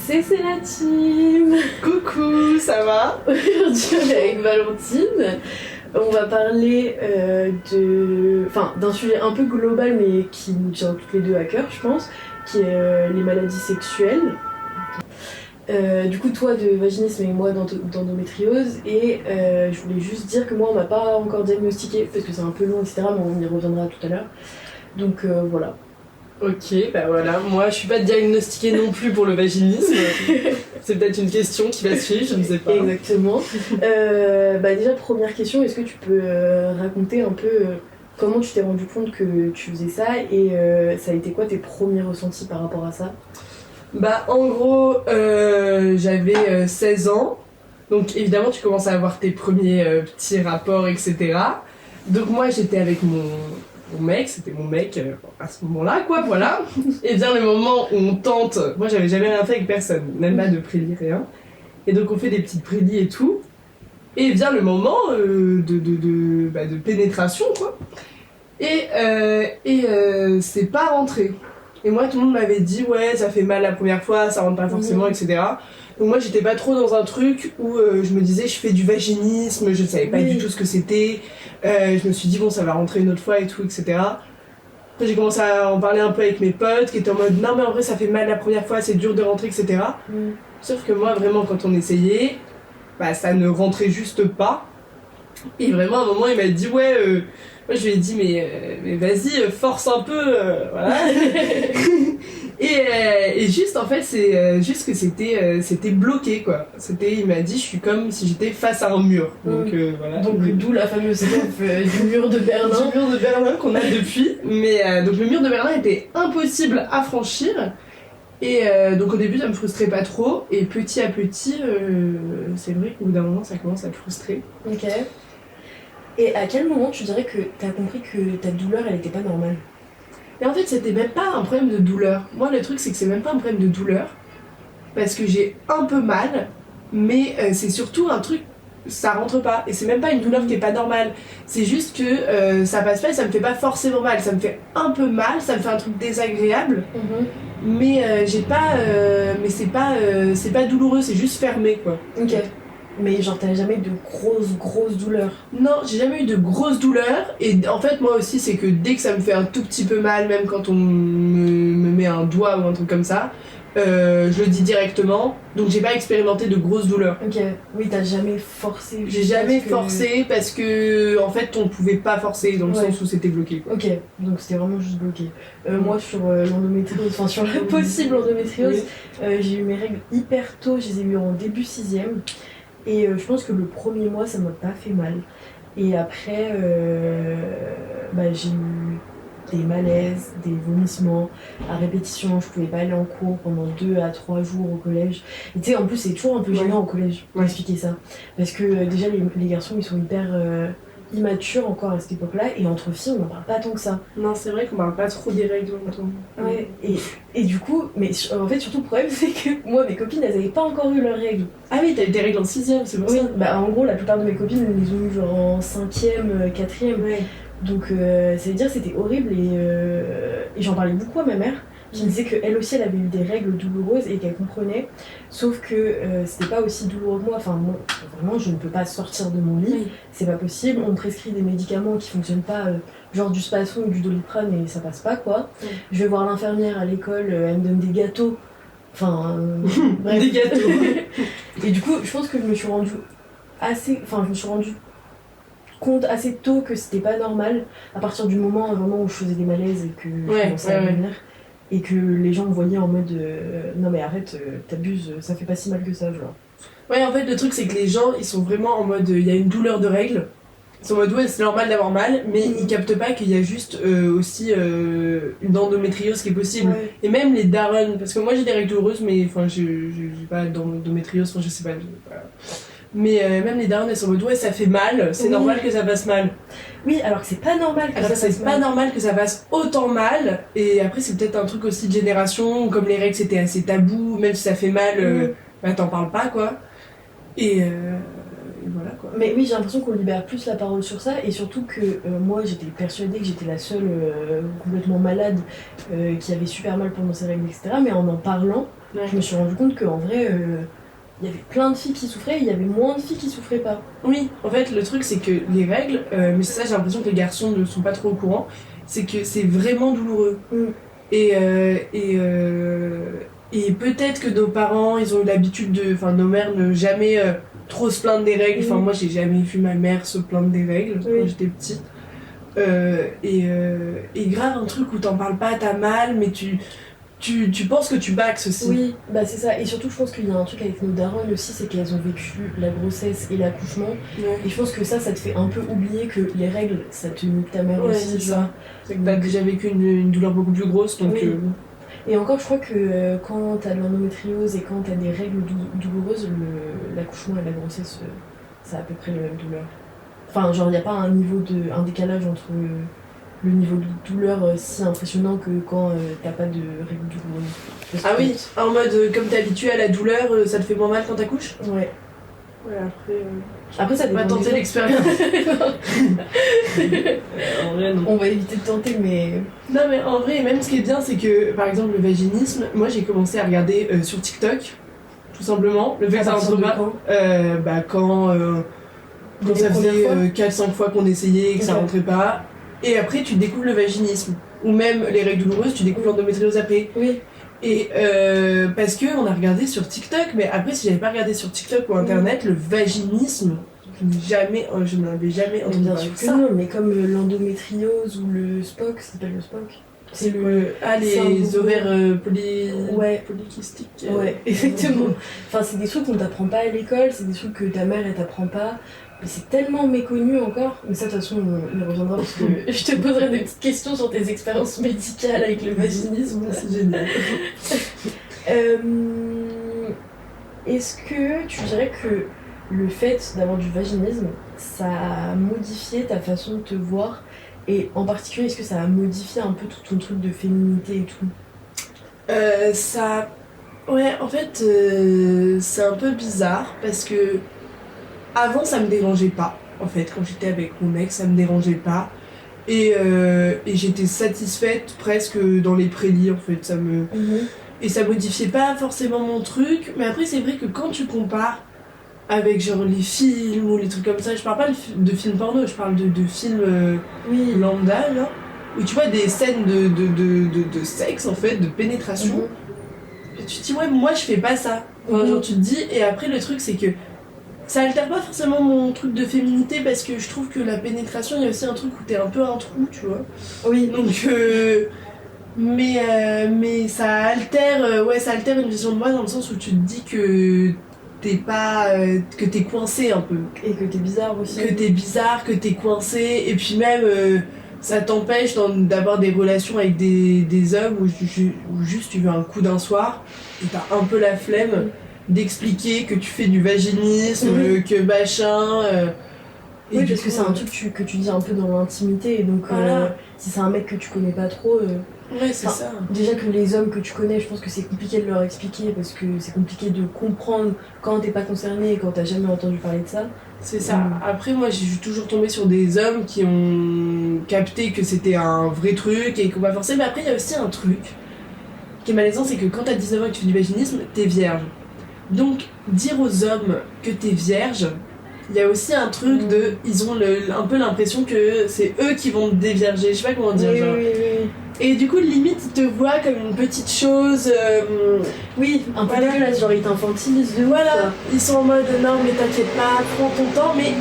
C'est la team. Coucou, ça va? Aujourd'hui on est avec Valentine. On va parler d'un sujet un peu global mais qui nous tient toutes les deux à cœur je pense, qui est les maladies sexuelles. Du coup toi de vaginisme et moi d'endométriose et je voulais juste dire que moi on m'a pas encore diagnostiqué parce que c'est un peu long etc mais on y reviendra tout à l'heure. Donc voilà. Ok, bah voilà, moi je suis pas diagnostiquée non plus pour le vaginisme. C'est peut-être une question qui va suivre, je ne sais pas. Exactement. Déjà première question, est-ce que tu peux raconter un peu comment tu t'es rendu compte que tu faisais ça et ça a été quoi tes premiers ressentis par rapport à ça? Bah en gros, j'avais 16 ans, donc évidemment tu commences à avoir tes premiers petits rapports, etc. Donc moi j'étais avec mon mec, c'était mon mec à ce moment-là, quoi, voilà. Et vient le moment où on tente, moi j'avais jamais rien fait avec personne, même pas de prélit, rien. Et donc on fait des petites prélis et tout. Et vient le moment de pénétration, quoi. Et c'est pas rentré. Et moi tout le monde m'avait dit ouais ça fait mal la première fois, ça rentre pas forcément, etc. Donc moi j'étais pas trop dans un truc où je me disais je fais du vaginisme, je savais pas du tout ce que c'était. Je me suis dit bon ça va rentrer une autre fois et tout, etc. Après j'ai commencé à en parler un peu avec mes potes qui étaient en mode non mais en vrai ça fait mal la première fois, c'est dur de rentrer, etc. Sauf que moi vraiment quand on essayait, bah ça ne rentrait juste pas. Et vraiment à un moment il m'a dit ouais... Moi je lui ai dit mais vas-y force un peu voilà. et juste en fait c'est juste que c'était bloqué quoi. Il m'a dit je suis comme si j'étais face à un mur. Donc voilà. Donc d'où la fameuse du mur de Berlin. Du mur de Berlin qu'on a depuis. Mais donc le mur de Berlin était impossible à franchir. Et donc au début ça me frustrait pas trop et petit à petit c'est vrai qu'au bout d'un moment ça commence à te frustrer. Ok. Et à quel moment tu dirais que t'as compris que ta douleur elle était pas normale? Et en fait c'était même pas un problème de douleur. Moi le truc c'est que c'est même pas un problème de douleur parce que j'ai un peu mal mais c'est surtout un truc, ça rentre pas et c'est même pas une douleur qui est pas normale. C'est juste que ça passe pas et ça me fait pas forcément mal. Ça me fait un peu mal, ça me fait un truc désagréable mais j'ai pas mais c'est pas douloureux, c'est juste fermé quoi. Ok. Mais genre t'as jamais eu de grosses douleurs? Non, j'ai jamais eu de grosses douleurs et en fait moi aussi c'est que dès que ça me fait un tout petit peu mal, même quand on me met un doigt ou un truc comme ça, je le dis directement, donc j'ai pas expérimenté de grosses douleurs. Ok, oui t'as jamais forcé? J'ai jamais forcé parce que en fait on pouvait pas forcer dans le sens où c'était bloqué quoi. Ok, donc c'était vraiment juste bloqué. Moi sur l'endométriose, enfin sur la possible endométriose, j'ai eu mes règles hyper tôt, je les ai eues en début 6ème. Et je pense que le premier mois ça m'a pas fait mal. Et après j'ai eu des malaises, des vomissements à répétition, je pouvais pas aller en cours pendant 2 à 3 jours au collège. Et tu sais en plus c'est toujours un peu gênant au collège pour expliquer ça. Parce que déjà les garçons ils sont hyper immatures encore à cette époque-là et entre filles on n'en parle pas tant que ça. Non c'est vrai qu'on parle pas trop des règles en temps. Ouais, et du coup, mais en fait surtout le problème c'est que moi mes copines elles avaient pas encore eu leurs règles. Ah oui, t'as eu des règles en 6ème, c'est pour ça. Bah en gros la plupart de mes copines elles les ont eu genre en 5ème, 4ème. Donc ça veut dire c'était horrible et j'en parlais beaucoup à ma mère qui me disait qu'elle aussi elle avait eu des règles douloureuses et qu'elle comprenait, sauf que c'était pas aussi douloureux que moi. Enfin bon, vraiment je ne peux pas sortir de mon lit, c'est pas possible, on me prescrit des médicaments qui fonctionnent pas, genre du Spasson ou du Doliprane et ça passe pas quoi. Je vais voir l'infirmière à l'école, elle me donne des gâteaux, enfin bref. Des gâteaux. Et du coup je pense que je me suis rendu compte assez tôt que c'était pas normal à partir du moment vraiment où je faisais des malaises et que je commençais à venir et que les gens me voyaient en mode non mais arrête, t'abuses, ça fait pas si mal que ça genre. Ouais en fait le truc c'est que les gens ils sont vraiment en mode il y a une douleur de règles, ils sont en mode ouais c'est normal d'avoir mal mais ils captent pas qu'il y a juste aussi une endométriose qui est possible et même les darons, parce que moi j'ai des règles douloureuses mais enfin j'ai pas d'endométriose, enfin je sais pas, mais même les darons elles sont en mode ouais ça fait mal, c'est normal que ça fasse mal. Oui alors que c'est pas normal que ça fasse mal. C'est pas normal que ça fasse autant mal et après c'est peut-être un truc aussi de génération, comme les règles c'était assez tabou, même si ça fait mal bah t'en parles pas quoi et voilà quoi. Mais oui j'ai l'impression qu'on libère plus la parole sur ça et surtout que moi j'étais persuadée que j'étais la seule complètement malade qui avait super mal pendant ses règles etc, mais en parlant Ouais. Je me suis rendu compte qu'en vrai, il y avait plein de filles qui souffraient, il y avait moins de filles qui souffraient pas. Oui, en fait, le truc, c'est que les règles, mais ça, j'ai l'impression que les garçons ne sont pas trop au courant, c'est que c'est vraiment douloureux. Et, et peut-être que nos parents, ils ont eu l'habitude de. Enfin, nos mères ne jamais trop se plaindre des règles. Enfin, moi, j'ai jamais vu ma mère se plaindre des règles quand j'étais petite. Et grave, un truc où t'en parles pas, t'as mal, mais tu penses que tu baxes aussi. Oui, bah c'est ça. Et surtout, je pense qu'il y a un truc avec nos darons aussi, c'est qu'elles ont vécu la grossesse et l'accouchement. Ouais. Et je pense que ça te fait un peu oublier que les règles, ça te nique ta mère Ouais, aussi. c'est ça. C'est que t'as déjà vécu une douleur beaucoup plus grosse, donc. Oui. Et encore, je crois que quand t'as de l'endométriose et quand t'as des règles douloureuses, l'accouchement et la grossesse, ça a à peu près les mêmes douleurs. Enfin, genre, il n'y a pas un décalage entre le niveau de douleur si impressionnant que quand t'as pas de règles douloureuses. Ah oui, en mode comme t'es habitué à la douleur, ça te fait moins mal quand t'accouches ? Ouais. Ouais, Après, ça on va dépend. tenter l'expérience. En vrai, non. On va éviter de tenter, mais. Non, mais en vrai, même ce qui est bien, c'est que par exemple, le vaginisme, moi j'ai commencé à regarder sur TikTok, tout simplement. Le fait que ça rentre pas. Quand ça faisait 4-5 fois qu'on essayait et que ça rentrait pas. Et après, tu découvres le vaginisme. Ou même les règles douloureuses, tu découvres l'endométriose après. Oui. Et parce que on a regardé sur TikTok, mais après, si j'avais pas regardé sur TikTok ou internet, le vaginisme, je n'avais jamais entendu Bien parler sûr de que ça. non, mais comme l'endométriose ou le SPOC, ça s'appelle le SPOC. C'est les ovaires polykystiques. Ouais, exactement. Enfin, c'est des trucs qu'on t'apprend pas à l'école, c'est des trucs que ta mère elle t'apprend pas. Mais c'est tellement méconnu encore. Mais ça, de toute façon, on y reviendra parce que je te poserai des petites questions sur tes expériences médicales avec le vaginisme. C'est génial. Est-ce que tu dirais que le fait d'avoir du vaginisme, ça a modifié ta façon de te voir? Et en particulier, est-ce que ça a modifié un peu tout ton truc de féminité et tout? Ouais, en fait, c'est un peu bizarre parce que avant, ça me dérangeait pas. En fait, quand j'étais avec mon mec, ça me dérangeait pas. Et j'étais satisfaite presque dans les prélis, en fait. Et ça modifiait pas forcément mon truc. Mais après, c'est vrai que quand tu compares avec genre les films ou les trucs comme ça, je parle pas de films porno, je parle de films lambda, là, où tu vois des scènes de sexe, en fait, de pénétration. Et tu te dis, ouais, moi je fais pas ça. Enfin, genre, tu te dis, et après, le truc, c'est que ça altère pas forcément mon truc de féminité parce que je trouve que la pénétration, il y a aussi un truc où t'es un peu un trou, tu vois. Oui. Donc, mais ça altère, ça altère une vision de moi dans le sens où tu te dis que t'es pas. Que t'es coincé un peu. Et que t'es bizarre aussi. Que t'es bizarre, que t'es coincé, et puis même. Ça t'empêche d'avoir des relations avec des hommes où juste tu veux un coup d'un soir et t'as un peu la flemme d'expliquer que tu fais du vaginisme, que machin. Oui, parce que c'est un truc que tu dis un peu dans l'intimité, et donc si c'est un mec que tu connais pas trop. Ouais, c'est ça. Déjà que les hommes que tu connais, je pense que c'est compliqué de leur expliquer parce que c'est compliqué de comprendre quand t'es pas concerné et quand t'as jamais entendu parler de ça. C'est ça. Après, moi, j'ai toujours tombé sur des hommes qui ont capté que c'était un vrai truc et qu'on va forcer. Mais après, il y a aussi un truc qui est malaisant, c'est que quand t'as 19 ans et que tu fais du vaginisme, t'es vierge. Donc, dire aux hommes que t'es vierge, il y a aussi un truc de. Ils ont un peu l'impression que c'est eux qui vont te dévierger. Je sais pas comment dire. Oui. Et du coup, limite, ils te voient comme une petite chose. Oui, un peu dégueulasse, genre ils t'infantilisent de. Voilà, ils sont en mode non, mais t'inquiète pas, prends ton temps. Mais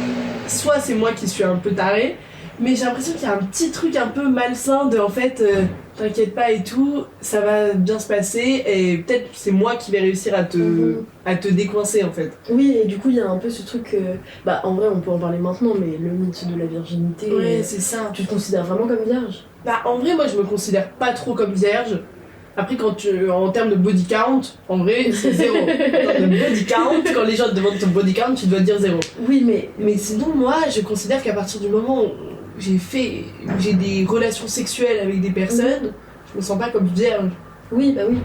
soit c'est moi qui suis un peu tarée, mais j'ai l'impression qu'il y a un petit truc un peu malsain de en fait, t'inquiète pas et tout, ça va bien se passer et peut-être c'est moi qui vais réussir à te décoincer en fait. Oui, et du coup, il y a un peu ce truc. En vrai, on peut en parler maintenant, mais le mythe de la virginité. Ouais, c'est ça. Tu te considères vraiment comme vierge? Bah, en vrai, moi je me considère pas trop comme vierge. Après, en termes de body count, en vrai, c'est 0. En termes de body count, quand les gens te demandent ton body count, tu dois dire 0. Oui, mais sinon, moi, je considère qu'à partir du moment où j'ai des relations sexuelles avec des personnes, je me sens pas comme vierge. Oui, bah oui.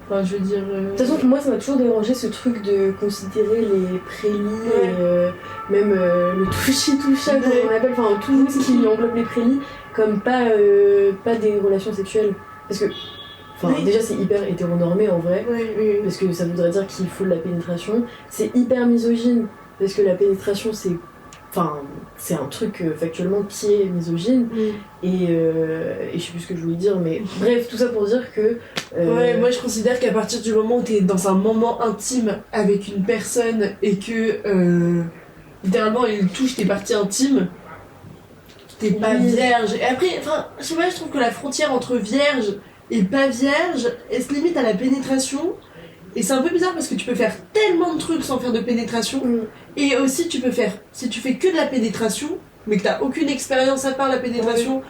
Enfin, je veux dire. De toute façon, moi, ça m'a toujours dérangé ce truc de considérer les prélis et même le touchy-toucha, comme on appelle, enfin tout ce qui englobe les prélis, comme pas des relations sexuelles. Parce que, Enfin, Oui. déjà, c'est hyper hétéronormé en vrai, Oui. parce que ça voudrait dire qu'il faut de la pénétration. C'est hyper misogyne, parce que la pénétration, c'est. Enfin, c'est un truc factuellement qui est misogyne. Et je sais plus ce que je voulais dire, mais bref, tout ça pour dire que. Ouais, moi je considère qu'à partir du moment où t'es dans un moment intime avec une personne et que littéralement il touche tes parties intimes, t'es pas Oui. vierge. Et après, enfin, je sais pas, je trouve que la frontière entre vierge et pas vierge, elle se limite à la pénétration. Et c'est un peu bizarre parce que tu peux faire tellement de trucs sans faire de pénétration. Mm. Et aussi tu peux faire, si tu fais que de la pénétration, mais que t'as aucune expérience à part la pénétration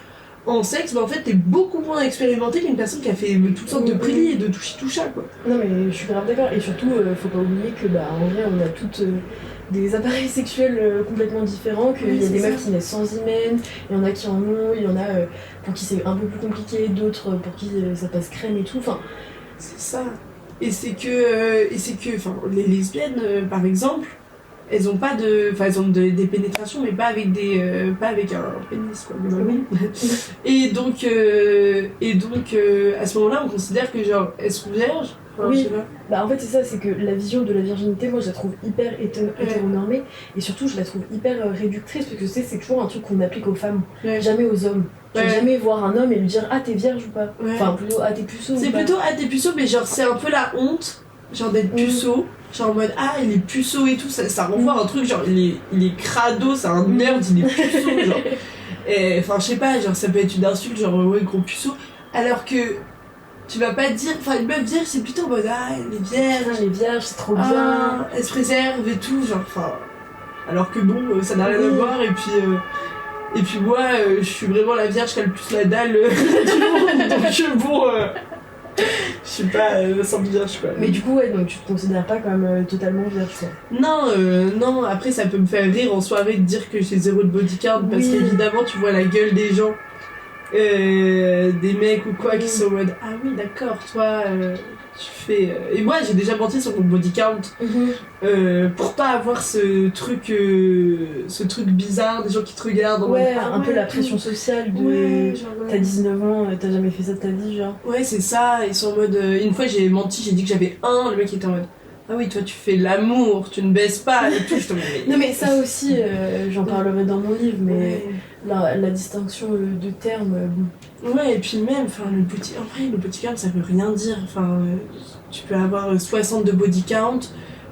en sexe, bah en fait t'es beaucoup moins expérimenté qu'une personne qui a fait toutes sortes de prélis et de touchy-toucha quoi. Non, mais je suis grave d'accord. Et surtout, faut pas oublier que, bah, en vrai, on a toutes des appareils sexuels complètement différents. Qu'il Oui, y a c'est des ça. meufs qui naissent sans hymen, il y en a qui en ont, il y en a pour qui c'est un peu plus compliqué, d'autres pour qui ça passe crème et tout. Enfin, C'est ça. Et c'est que, enfin, les lesbiennes, par exemple, elles ont pas de, enfin, elles ont des pénétrations, mais pas avec pas avec un pénis, quoi, globalement. Et donc, à ce moment-là, on considère que, genre, elles sont vierges. Enfin, Oui. je sais pas. bah, en fait, c'est ça, c'est que la vision de la virginité, moi, je la trouve hyper hétéronormée. Et surtout, je la trouve hyper réductrice, parce que c'est toujours un truc qu'on applique aux femmes, Ouais. jamais aux hommes. Tu vas Ouais. jamais voir un homme et lui dire ah t'es vierge ou pas. Ouais. Enfin plutôt ah t'es puceau C'est ou pas. plutôt, ah, t'es puceau, mais genre, c'est un peu la honte, genre, d'être puceau. Genre en mode, ah, il est puceau et tout, ça renvoie à un truc, genre, il est crado, c'est un nerd, il est puceau, genre. Et, enfin, je sais pas, genre, ça peut être une insulte, genre, ouais, gros puceau. Alors que, tu vas pas dire, enfin, une meuf vierge, c'est plutôt en mode, ah, elle est vierge, Ah, les vierges c'est trop bien. ah, elle se préserve et tout, genre, enfin. Alors que bon, ça n'a rien à voir, et puis moi, je suis vraiment la vierge qui a le plus la dalle du monde, donc bon, je suis pas sans vierge, quoi. Mais du coup ouais donc tu te considères pas comme totalement vierge quoi. Non, après ça peut me faire rire en soirée de dire que j'ai zéro de body count parce Oui. qu'évidemment tu vois la gueule des gens, des mecs ou quoi qui sont en mode ah oui d'accord toi tu fais et moi j'ai déjà menti sur mon body count pour pas avoir ce truc bizarre des gens qui te regardent en Ouais, mode, ah un peu ouais, la tout. pression sociale de Ouais, genre, ouais. t'as 19 ans, t'as jamais fait ça de ta vie genre. Ouais, c'est ça, ils sont en mode. Une fois j'ai menti, j'ai dit que j'avais un, le mec était en mode. Ah oui, toi tu fais l'amour, tu ne baisses pas et tout. Je te Non mais ça aussi j'en parlerai dans mon livre mais Ouais. la distinction de termes Ouais, et puis même, enfin, en vrai, le body count ça veut rien dire. Enfin, tu peux avoir 60 de body count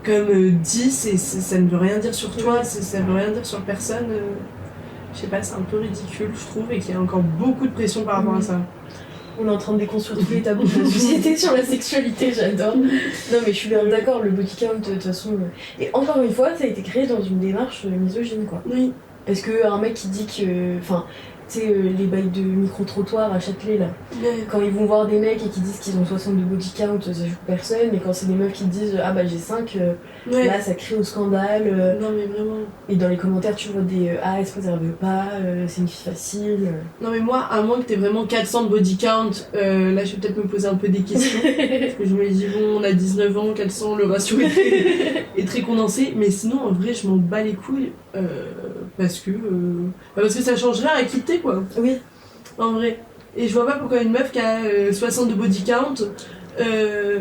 comme 10 et ça ne veut rien dire sur toi, ça veut rien dire sur personne. Je sais pas, c'est un peu ridicule, je trouve, et qu'il y a encore beaucoup de pression par rapport à ça. on est en train de déconstruire tous les tabous de la société sur la sexualité, j'adore. Non mais je suis bien d'accord, le body count de toute façon. Et encore une fois, ça a été créé dans une démarche misogyne quoi. Oui. Parce que un mec qui dit que. Enfin, tu sais, les bails de micro-trottoirs à Châtelet là. Quand ils vont voir des mecs et qui disent qu'ils ont 60 de body count, ça joue personne. Mais quand c'est des meufs qui disent ah bah j'ai 5, Ouais. là ça crie au scandale. Non, mais vraiment. Et dans les commentaires, tu vois des ah elle se préserve pas, c'est une fille facile. Non mais moi, à moins que t'aies vraiment 400 de body count, là je vais peut-être me poser un peu des questions. Parce que je me dis, bon, on a 19 ans, 400, le ratio est très condensé. Mais sinon, en vrai, je m'en bats les couilles. Parce que ça change rien à quitter, quoi. Oui. En vrai. Et je vois pas pourquoi une meuf qui a 60 de body count,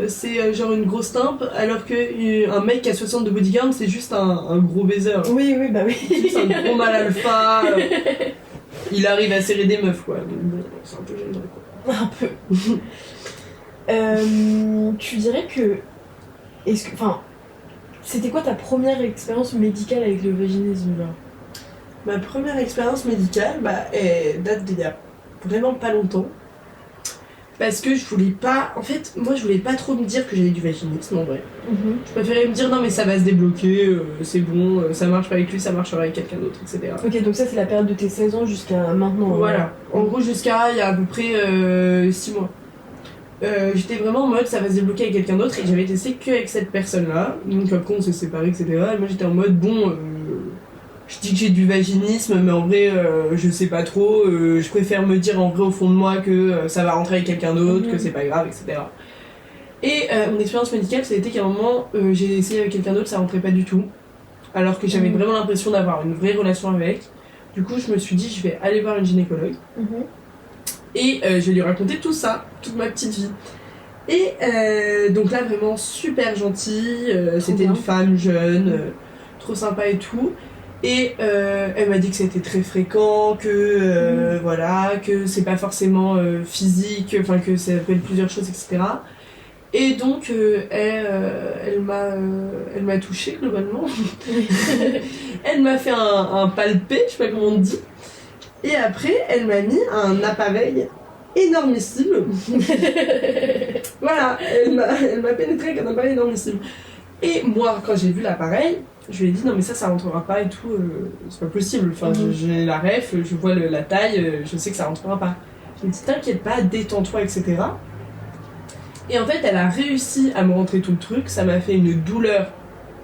c'est genre une grosse timpe, alors que un mec qui a 60 de body count, c'est juste un gros baiser. Oui, bah oui. C'est un gros mal alpha. Il arrive à serrer des meufs, quoi. Donc bon, c'est un peu gênant, quoi. Un peu. Tu dirais que. Enfin. C'était quoi ta première expérience médicale avec le vaginisme genre? Ma première expérience médicale, elle date d'il y a vraiment pas longtemps. Parce que je voulais pas... En fait, moi, je voulais pas trop me dire que j'avais du vaginisme, en vrai. Je préférais me dire, non, mais ça va se débloquer, c'est bon, ça marche pas avec lui, ça marchera avec quelqu'un d'autre, etc. Ok, donc ça, c'est la période de tes 16 ans jusqu'à maintenant. Voilà. En gros, jusqu'à il y a à peu près 6 mois. J'étais vraiment en mode, ça va se débloquer avec quelqu'un d'autre, et j'avais testé que avec cette personne-là. Donc après, on s'est séparés, etc. Et moi, j'étais en mode, bon... Je dis que j'ai du vaginisme, mais en vrai, je sais pas trop. Je préfère me dire en vrai au fond de moi que ça va rentrer avec quelqu'un d'autre, que c'est pas grave, etc. Et mon expérience médicale, ça a été qu'à un moment, j'ai essayé avec quelqu'un d'autre, ça rentrait pas du tout. Alors que j'avais vraiment l'impression d'avoir une vraie relation avec. Du coup, je me suis dit, je vais aller voir une gynécologue. Et je vais lui raconter tout ça, toute ma petite vie. Et donc là, vraiment super gentille, c'était bien. une femme jeune, trop sympa et tout. Et elle m'a dit que c'était très fréquent, que voilà, que c'est pas forcément physique, enfin que ça peut être plusieurs choses, etc. Et donc elle m'a touchée globalement. Elle m'a fait un palpé, je sais pas comment on dit. Et après, elle m'a mis un appareil énormissime. Voilà, elle m'a pénétré avec un appareil énormissime. Et moi, quand j'ai vu l'appareil, je lui ai dit non mais ça rentrera pas et tout, c'est pas possible. Enfin, j'ai la ref, je vois la taille, je sais que ça rentrera pas. Je me dis t'inquiète pas, détends-toi, etc. Et en fait, elle a réussi à me rentrer tout le truc. Ça m'a fait une douleur,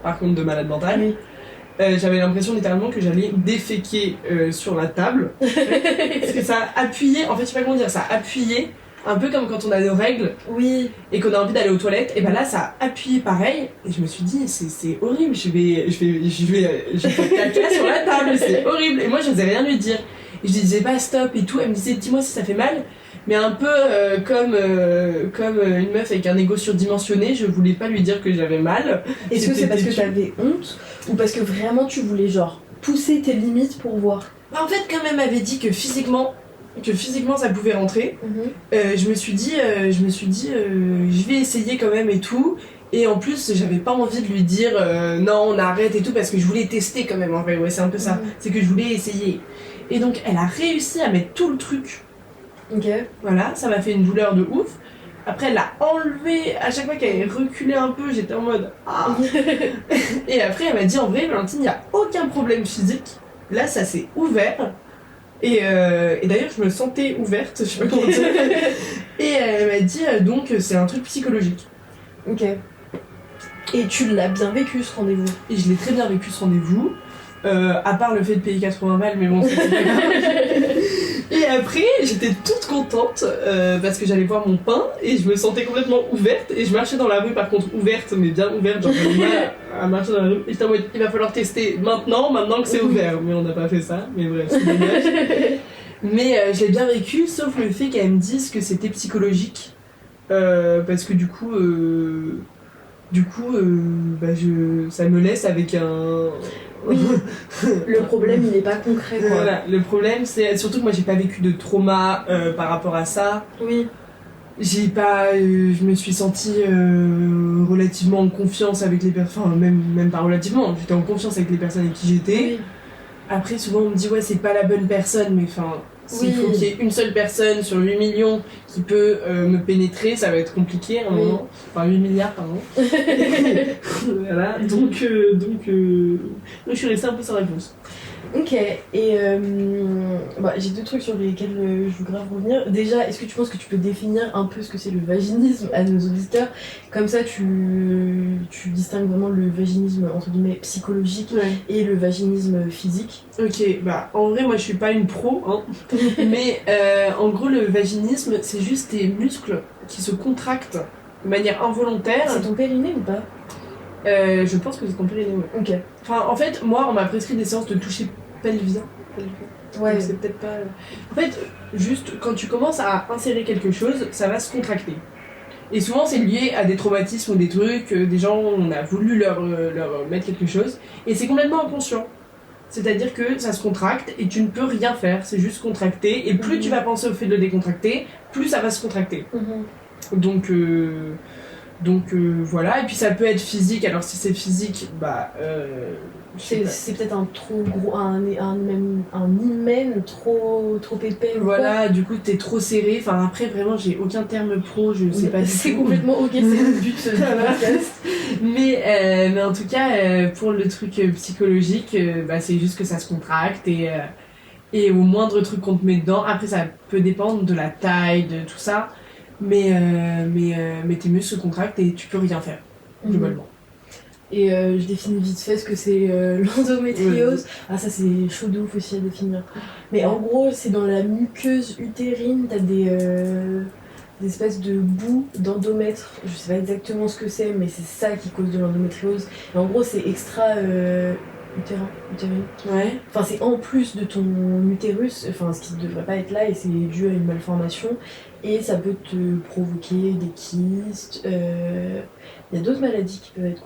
par contre, de malade mentale. Oui. J'avais l'impression littéralement que j'allais déféquer sur la table. Parce que ça a appuyé, en fait, je sais pas comment dire, ça a appuyé, un peu comme quand on a nos règles Oui. et qu'on a envie d'aller aux toilettes. Et ben là, ça a appuyé pareil. Et je me suis dit, c'est horrible, je vais faire caca sur la table, c'est horrible. Et moi, je n'osais rien lui dire. Et je lui disais pas stop et tout. Elle me disait, dis-moi si ça fait mal. Mais un peu comme une meuf avec un ego surdimensionné, je voulais pas lui dire que j'avais mal. Est-ce que c'est parce que t'avais honte ou parce que vraiment tu voulais genre pousser tes limites pour voir? Bah, en fait, comme elle m'avait dit que physiquement ça pouvait rentrer, je me suis dit, je vais essayer quand même et tout. Et en plus, j'avais pas envie de lui dire non, on arrête et tout parce que je voulais tester quand même en vrai. Ouais, c'est un peu ça. C'est que je voulais essayer. Et donc, elle a réussi à mettre tout le truc. Ok. Voilà, ça m'a fait une douleur de ouf. Après, elle l'a enlevé. À chaque fois qu'elle reculait un peu, j'étais en mode ah. Et après, elle m'a dit en vrai, Valentine, il n'y a aucun problème physique. Là, ça s'est ouvert. Et d'ailleurs, je me sentais ouverte, je sais pas comment dire. Et elle m'a dit donc, c'est un truc psychologique. Ok. Et tu l'as bien vécu ce rendez-vous? Et je l'ai très bien vécu ce rendez-vous. À part le fait de payer 80 balles, mais bon, c'était pas grave. Et après, j'étais toute contente parce que j'allais voir mon pain et je me sentais complètement ouverte. Et je marchais dans la rue, par contre, ouverte, mais bien ouverte, genre j'avais mal à marcher dans la rue. Et j'étais en mode, il va falloir tester maintenant que c'est ouvert. Mais on n'a pas fait ça, mais bref, c'est dommage. Mais je l'ai bien vécu, sauf le fait qu'elle me dise que c'était psychologique. Parce que du coup, bah, ça me laisse avec un. Oui. Le problème, il n'est pas concret, quoi. Voilà, le problème, c'est surtout que moi j'ai pas vécu de trauma par rapport à ça. Oui. J'ai pas. Je me suis sentie relativement en confiance avec les personnes. Enfin, même pas relativement, j'étais en confiance avec les personnes avec qui j'étais. Oui. Après, souvent on me dit, ouais, c'est pas la bonne personne, mais enfin. S'il faut qu'il y ait une seule personne sur 8 millions qui peut me pénétrer, ça va être compliqué à un moment. Enfin, 8 milliards, pardon. Voilà, donc je suis restée un peu sans réponse. Ok, et bah, j'ai deux trucs sur lesquels je veux grave revenir. Déjà, est-ce que tu penses que tu peux définir un peu ce que c'est le vaginisme à nos auditeurs? Comme ça, tu distingues vraiment le vaginisme entre guillemets psychologique et le vaginisme physique. Ok, bah en vrai, moi je suis pas une pro, hein. Mais en gros, le vaginisme, c'est juste tes muscles qui se contractent de manière involontaire. C'est ton périnée ou pas? Je pense que c'est ton périnée, ouais. Ok. Enfin, en fait, moi, on m'a prescrit des séances de toucher pelvien. Ouais. Donc, c'est peut-être pas. En fait, juste quand tu commences à insérer quelque chose, ça va se contracter. Et souvent, c'est lié à des traumatismes ou des trucs, des gens, on a voulu leur mettre quelque chose, et c'est complètement inconscient. C'est-à-dire que ça se contracte et tu ne peux rien faire, c'est juste contracté, et plus tu vas penser au fait de le décontracter, plus ça va se contracter. Donc voilà, et puis ça peut être physique, alors si c'est physique, bah. C'est peut-être un trop gros, un hymen trop épais. Voilà, du coup t'es trop serré, enfin après vraiment j'ai aucun terme pro, je sais pas. C'est complètement ok, c'est le but du podcast. Mais en tout cas, pour le truc psychologique, bah, c'est juste que ça se contracte et au moindre truc qu'on te met dedans, après ça peut dépendre de la taille, de tout ça, mais tes muscles se contractent et tu peux rien faire, globalement. Et je définis vite fait ce que c'est l'endométriose. Ah, ça c'est chaud de ouf aussi à définir. Mais en gros, c'est dans la muqueuse utérine, t'as des espèces de boues d'endomètre. Je sais pas exactement ce que c'est, mais c'est ça qui cause de l'endométriose. Et en gros, c'est extra utérine. Ouais. Enfin, c'est en plus de ton utérus, enfin, ce qui ne devrait pas être là, et c'est dû à une malformation. Et ça peut te provoquer des kystes. Il y a d'autres maladies qui peuvent être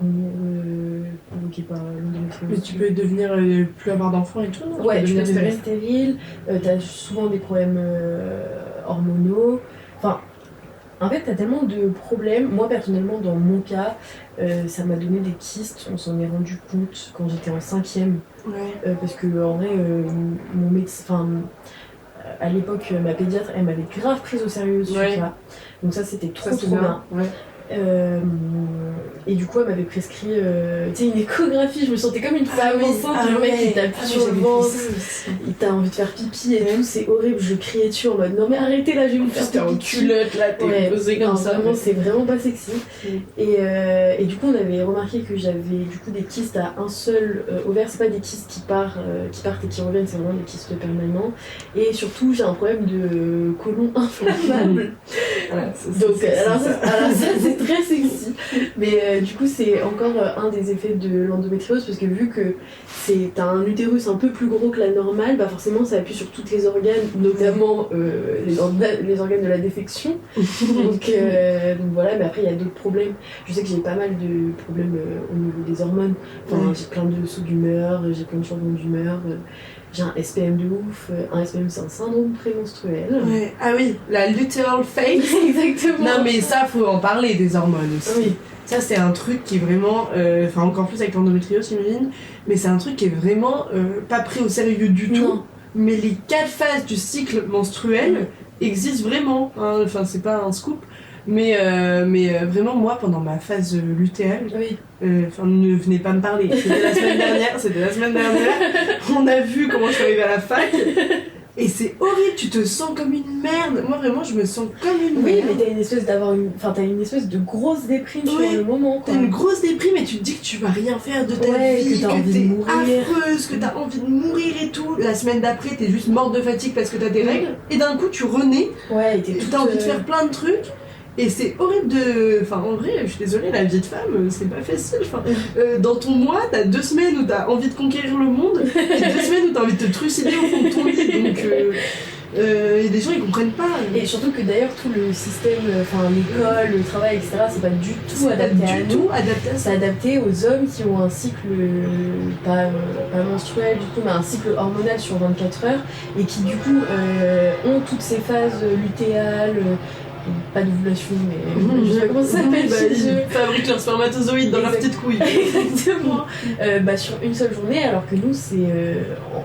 provoquées par l'endométriose. Mais tu peux devenir plus avoir d'enfants et tout, non? Ouais, tu peux devenir devenir stérile, t'as souvent des problèmes hormonaux. Enfin, en fait, t'as tellement de problèmes. Moi, personnellement, dans mon cas, ça m'a donné des kystes. On s'en est rendu compte quand j'étais en 5e. Ouais. Parce que, en vrai, mon médecin. Enfin, à l'époque, ma pédiatre, elle m'avait grave prise au sérieux sur ça. Donc, ça, c'était trop bien. Ouais. Et du coup, elle m'avait prescrit une échographie. Je me sentais comme une femme enceinte. Le mec, il t'appuie sur le ventre, il t'a envie de faire pipi et tout. C'est horrible. Je criais dessus en mode non, mais arrêtez là, je vais vous faire T'es en culotte là, t'es posée comme ça. Vraiment, c'est vraiment pas sexy. Et du coup, on avait remarqué que j'avais du coup des kystes à un seul ovaire. C'est pas des kystes qui partent et qui reviennent, c'est vraiment des kystes permanents. Et surtout, j'ai un problème de côlon inflammable. Voilà, Donc, alors ça, c'est très sexy. Mais du coup, c'est encore un des effets de l'endométriose parce que vu que t'as un utérus un peu plus gros que la normale, bah forcément ça appuie sur tous les organes, notamment les organes de la défection. donc voilà, mais après il y a d'autres problèmes. Je sais que j'ai pas mal de problèmes au niveau des hormones. Enfin, j'ai plein de sauts d'humeur, j'ai plein de changements d'humeur. J'ai un SPM de ouf. Un SPM, c'est un syndrome prémenstruel. Ouais. Ah oui, la luteal phase. Exactement. Non mais ça, faut en parler des hormones aussi. Oui. Ça, c'est un truc qui est vraiment... Enfin, encore plus avec l'endométriose, j'imagine. Mais c'est un truc qui est vraiment pas pris au sérieux du tout. Non. Mais les 4 phases du cycle menstruel existent vraiment. Hein. Enfin, c'est pas un scoop. Mais vraiment, moi, pendant ma phase lutéale... Oui. Enfin, ne venez pas me parler. C'était la semaine dernière. On a vu comment je suis arrivée à la fac. Et c'est horrible, tu te sens comme une merde. Moi, vraiment, je me sens comme une merde. Oui, mais t'as une espèce de grosse déprime sur le moment, quoi. T'as une grosse déprime et tu te dis que tu vas rien faire de ta vie, que t'as envie de mourir, affreuse, que t'as envie de mourir et tout. La semaine d'après, t'es juste morte de fatigue parce que t'as tes règles. Et d'un coup, tu renais. Ouais, et t'as envie de faire plein de trucs. Et c'est horrible de... Enfin, en vrai, je suis désolée, la vie de femme, c'est pas facile. Enfin, dans ton mois, t'as 2 semaines où t'as envie de conquérir le monde et 2 semaines où t'as envie de te trucider au fond de ton lit. Donc, les gens, ils comprennent pas. Et surtout que d'ailleurs, tout le système, enfin, l'école, le travail, etc., c'est pas du tout adapté à nous. C'est adapté aux hommes qui ont un cycle, pas menstruel du tout, mais un cycle hormonal sur 24 heures et qui, du coup, ont toutes ces phases lutéales. Pas d'ovulation, mais je sais pas comment ça s'appelle. Ils fabriquent leurs spermatozoïdes dans leur petite couille. Exactement. Sur une seule journée, alors que nous, c'est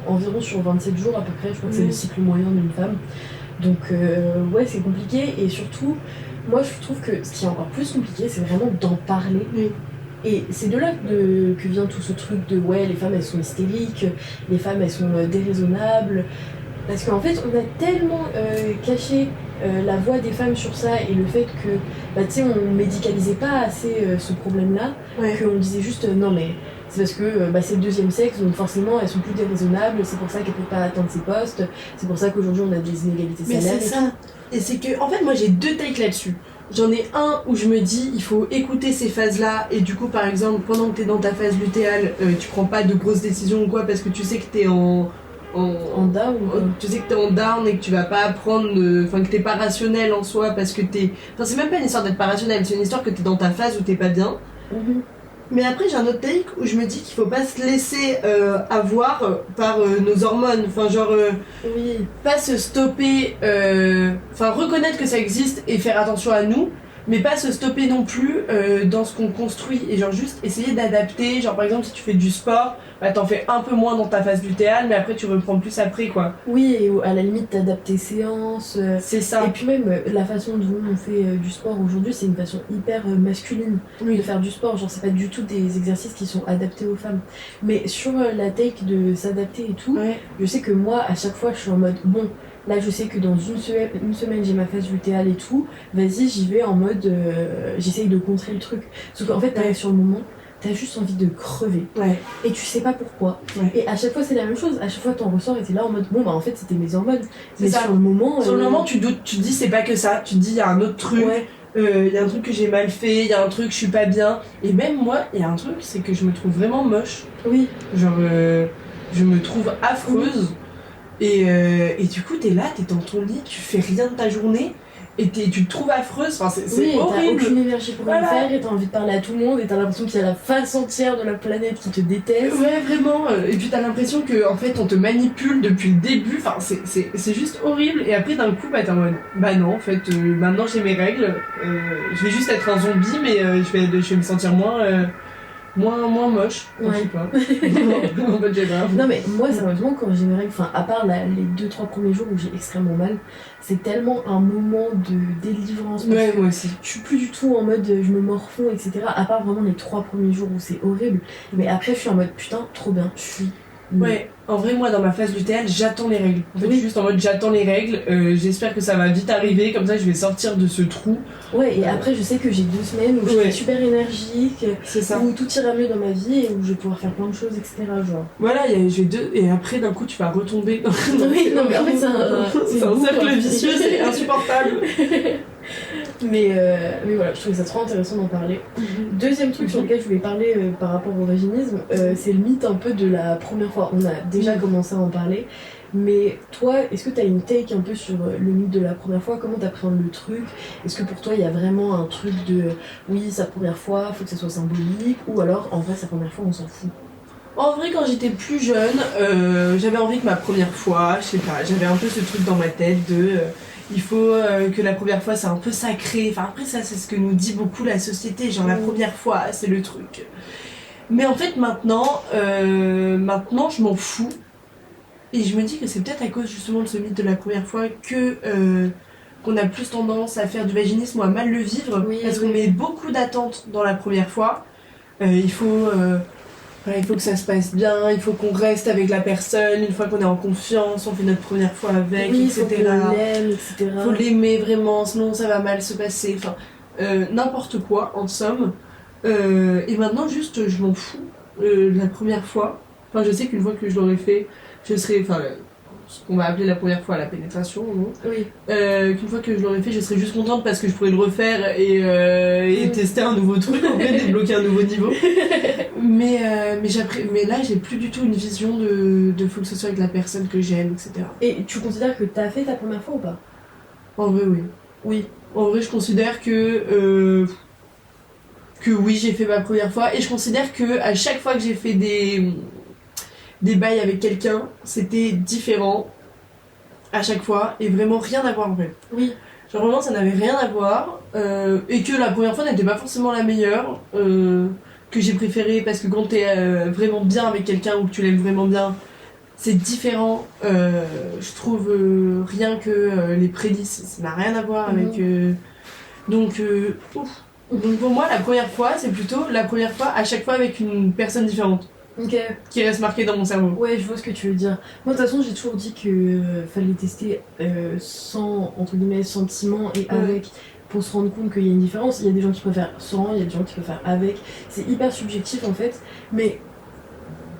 environ sur 27 jours à peu près. Je crois que c'est le cycle moyen d'une femme. Donc, ouais, c'est compliqué. Et surtout, moi, je trouve que ce qui est encore plus compliqué, c'est vraiment d'en parler. Oui. Et c'est de là que vient tout ce truc de ouais, les femmes elles sont hystériques, les femmes elles sont déraisonnables. Parce qu'en fait, on a tellement caché la voix des femmes sur ça et le fait que, on médicalisait pas assez ce problème-là, qu'on disait juste non, mais c'est parce que c'est le deuxième sexe, donc forcément elles sont plus déraisonnables, c'est pour ça qu'elles peuvent pas atteindre ces postes, c'est pour ça qu'aujourd'hui on a des inégalités salariales. Mais c'est ça. Et c'est que, en fait, moi j'ai 2 takes là-dessus. J'en ai un où je me dis il faut écouter ces phases-là et du coup par exemple pendant que t'es dans ta phase lutéale, tu prends pas de grosses décisions ou quoi parce que tu sais que t'es en down, tu sais que t'es en down et que tu vas pas apprendre, enfin que t'es pas rationnel en soi parce que enfin c'est même pas une histoire d'être pas rationnel, c'est une histoire que t'es dans ta phase où t'es pas bien. Mais après j'ai un autre take où je me dis qu'il faut pas se laisser avoir par nos hormones, enfin genre pas se stopper, enfin reconnaître que ça existe et faire attention à nous, mais pas se stopper non plus dans ce qu'on construit et genre juste essayer d'adapter, genre par exemple si tu fais du sport, t'en fais un peu moins dans ta phase lutéale mais après tu reprends plus après quoi. Oui, et à la limite t'adaptes tes séances. C'est ça. Et puis même la façon dont on fait du sport aujourd'hui, c'est une façon hyper masculine de faire du sport, genre c'est pas du tout des exercices qui sont adaptés aux femmes. Mais sur la take de s'adapter et tout, je sais que moi à chaque fois je suis en mode bon, là je sais que dans une semaine j'ai ma phase lutéale et tout, vas-y j'y vais en mode j'essaye de contrer le truc. Sauf qu'en fait t'arrives sur le moment, t'as juste envie de crever. Et tu sais pas pourquoi. Et à chaque fois c'est la même chose, à chaque fois t'en ressors et t'es là en mode bon bah en fait c'était mes hormones. Mais ça. sur le moment... Sur le moment tu doutes, tu te dis c'est pas que ça, tu te dis il y a un autre truc. il y a un truc que j'ai mal fait, il y a un truc je suis pas bien. Et même moi, il y a un truc, c'est que je me trouve vraiment moche. Oui. Genre, je me trouve affreuse. Et du coup, t'es là, t'es dans ton lit, tu fais rien de ta journée. Et tu te trouves affreuse, enfin, c'est Oui, horrible. t'as aucune énergie pour rien faire et t'as envie de parler à tout le monde et t'as l'impression qu'il y a la face entière de la planète qui te déteste. Ouais, vraiment. Et puis t'as l'impression que en fait on te manipule depuis le début. Enfin, c'est juste horrible. Et après d'un coup, t'es en mode, bah non, en fait, maintenant j'ai mes règles. Je vais juste être un zombie, mais je vais me sentir moins moche. Ouais. Je sais pas. En fait, j'ai pas. Non mais moi sérieusement quand j'ai mes règles, enfin à part les 2-3 premiers jours où j'ai extrêmement mal, c'est tellement un moment de délivrance. Ouais, moi aussi. Je suis plus du tout en mode je me morfonds etc. À part vraiment les 3 premiers jours où c'est horrible. Mais après je suis en mode putain trop bien, je suis... Ouais, en vrai, moi dans ma phase lutéale, j'attends les règles. En fait, je suis juste en mode j'attends les règles, j'espère que ça va vite arriver, comme ça je vais sortir de ce trou. Ouais, et après je sais que j'ai 2 semaines où je suis super énergique, c'est ça. Où tout ira mieux dans ma vie et où je vais pouvoir faire plein de choses, etc. Genre. Voilà, et après d'un coup tu vas retomber dans oui, non mais en fait c'est un cercle vicieux, c'est insupportable. mais voilà, je trouvais ça trop intéressant d'en parler. Deuxième truc sur lequel je voulais parler par rapport au vaginisme, c'est le mythe un peu de la première fois. On a déjà commencé à en parler, mais toi, est-ce que t'as une take un peu sur le mythe de la première fois? Comment t'appréhendes le truc? Est-ce que pour toi il y a vraiment un truc de oui, sa première fois, faut que ça soit symbolique, ou alors en vrai sa première fois on s'en fout? En vrai, quand j'étais plus jeune, j'avais envie que ma première fois, je sais pas, j'avais un peu ce truc dans ma tête de il faut que la première fois c'est un peu sacré. Enfin après ça c'est ce que nous dit beaucoup la société, genre la première fois c'est le truc. Mais en fait maintenant je m'en fous. Et je me dis que c'est peut-être à cause justement de ce mythe de la première fois que qu'on a plus tendance à faire du vaginisme ou à mal le vivre, parce qu'on met beaucoup d'attentes dans la première fois. Il faut que ça se passe bien, il faut qu'on reste avec la personne, une fois qu'on est en confiance, on fait notre première fois avec, etc. Faut qu'on l'aime, etc. Faut l'aimer vraiment, sinon ça va mal se passer. Enfin, n'importe quoi, en somme. Et maintenant, juste, je m'en fous de la première fois. Enfin, je sais qu'une fois que je l'aurai fait, je serai... Enfin, ce qu'on va appeler la première fois la pénétration, non ? Oui. Qu'une fois que je l'aurai fait, je serai juste contente parce que je pourrai le refaire et tester un nouveau truc, en fait, débloquer un nouveau niveau. Mais là, j'ai plus du tout une vision de faut que ce soit avec la personne que j'aime, etc. Et tu considères que t'as fait ta première fois ou pas? En vrai, oui. Oui. En vrai, je considère que oui, j'ai fait ma première fois, et je considère que à chaque fois que j'ai fait des bails avec quelqu'un, c'était différent à chaque fois, et vraiment rien à voir en fait. Oui. Genre vraiment ça n'avait rien à voir, et que la première fois n'était pas forcément la meilleure, que j'ai préférée, parce que quand t'es vraiment bien avec quelqu'un ou que tu l'aimes vraiment bien, c'est différent. Je trouve rien que les prélices, ça n'a rien à voir avec... Donc pour moi la première fois c'est plutôt la première fois à chaque fois avec une personne différente. Ok. Qui reste marquée dans mon cerveau. Ouais, je vois ce que tu veux dire. Moi, de toute façon, j'ai toujours dit que fallait tester sans, entre guillemets, sentiment et avec, pour se rendre compte qu'il y a une différence. Il y a des gens qui préfèrent sans, il y a des gens qui préfèrent avec. C'est hyper subjectif en fait, mais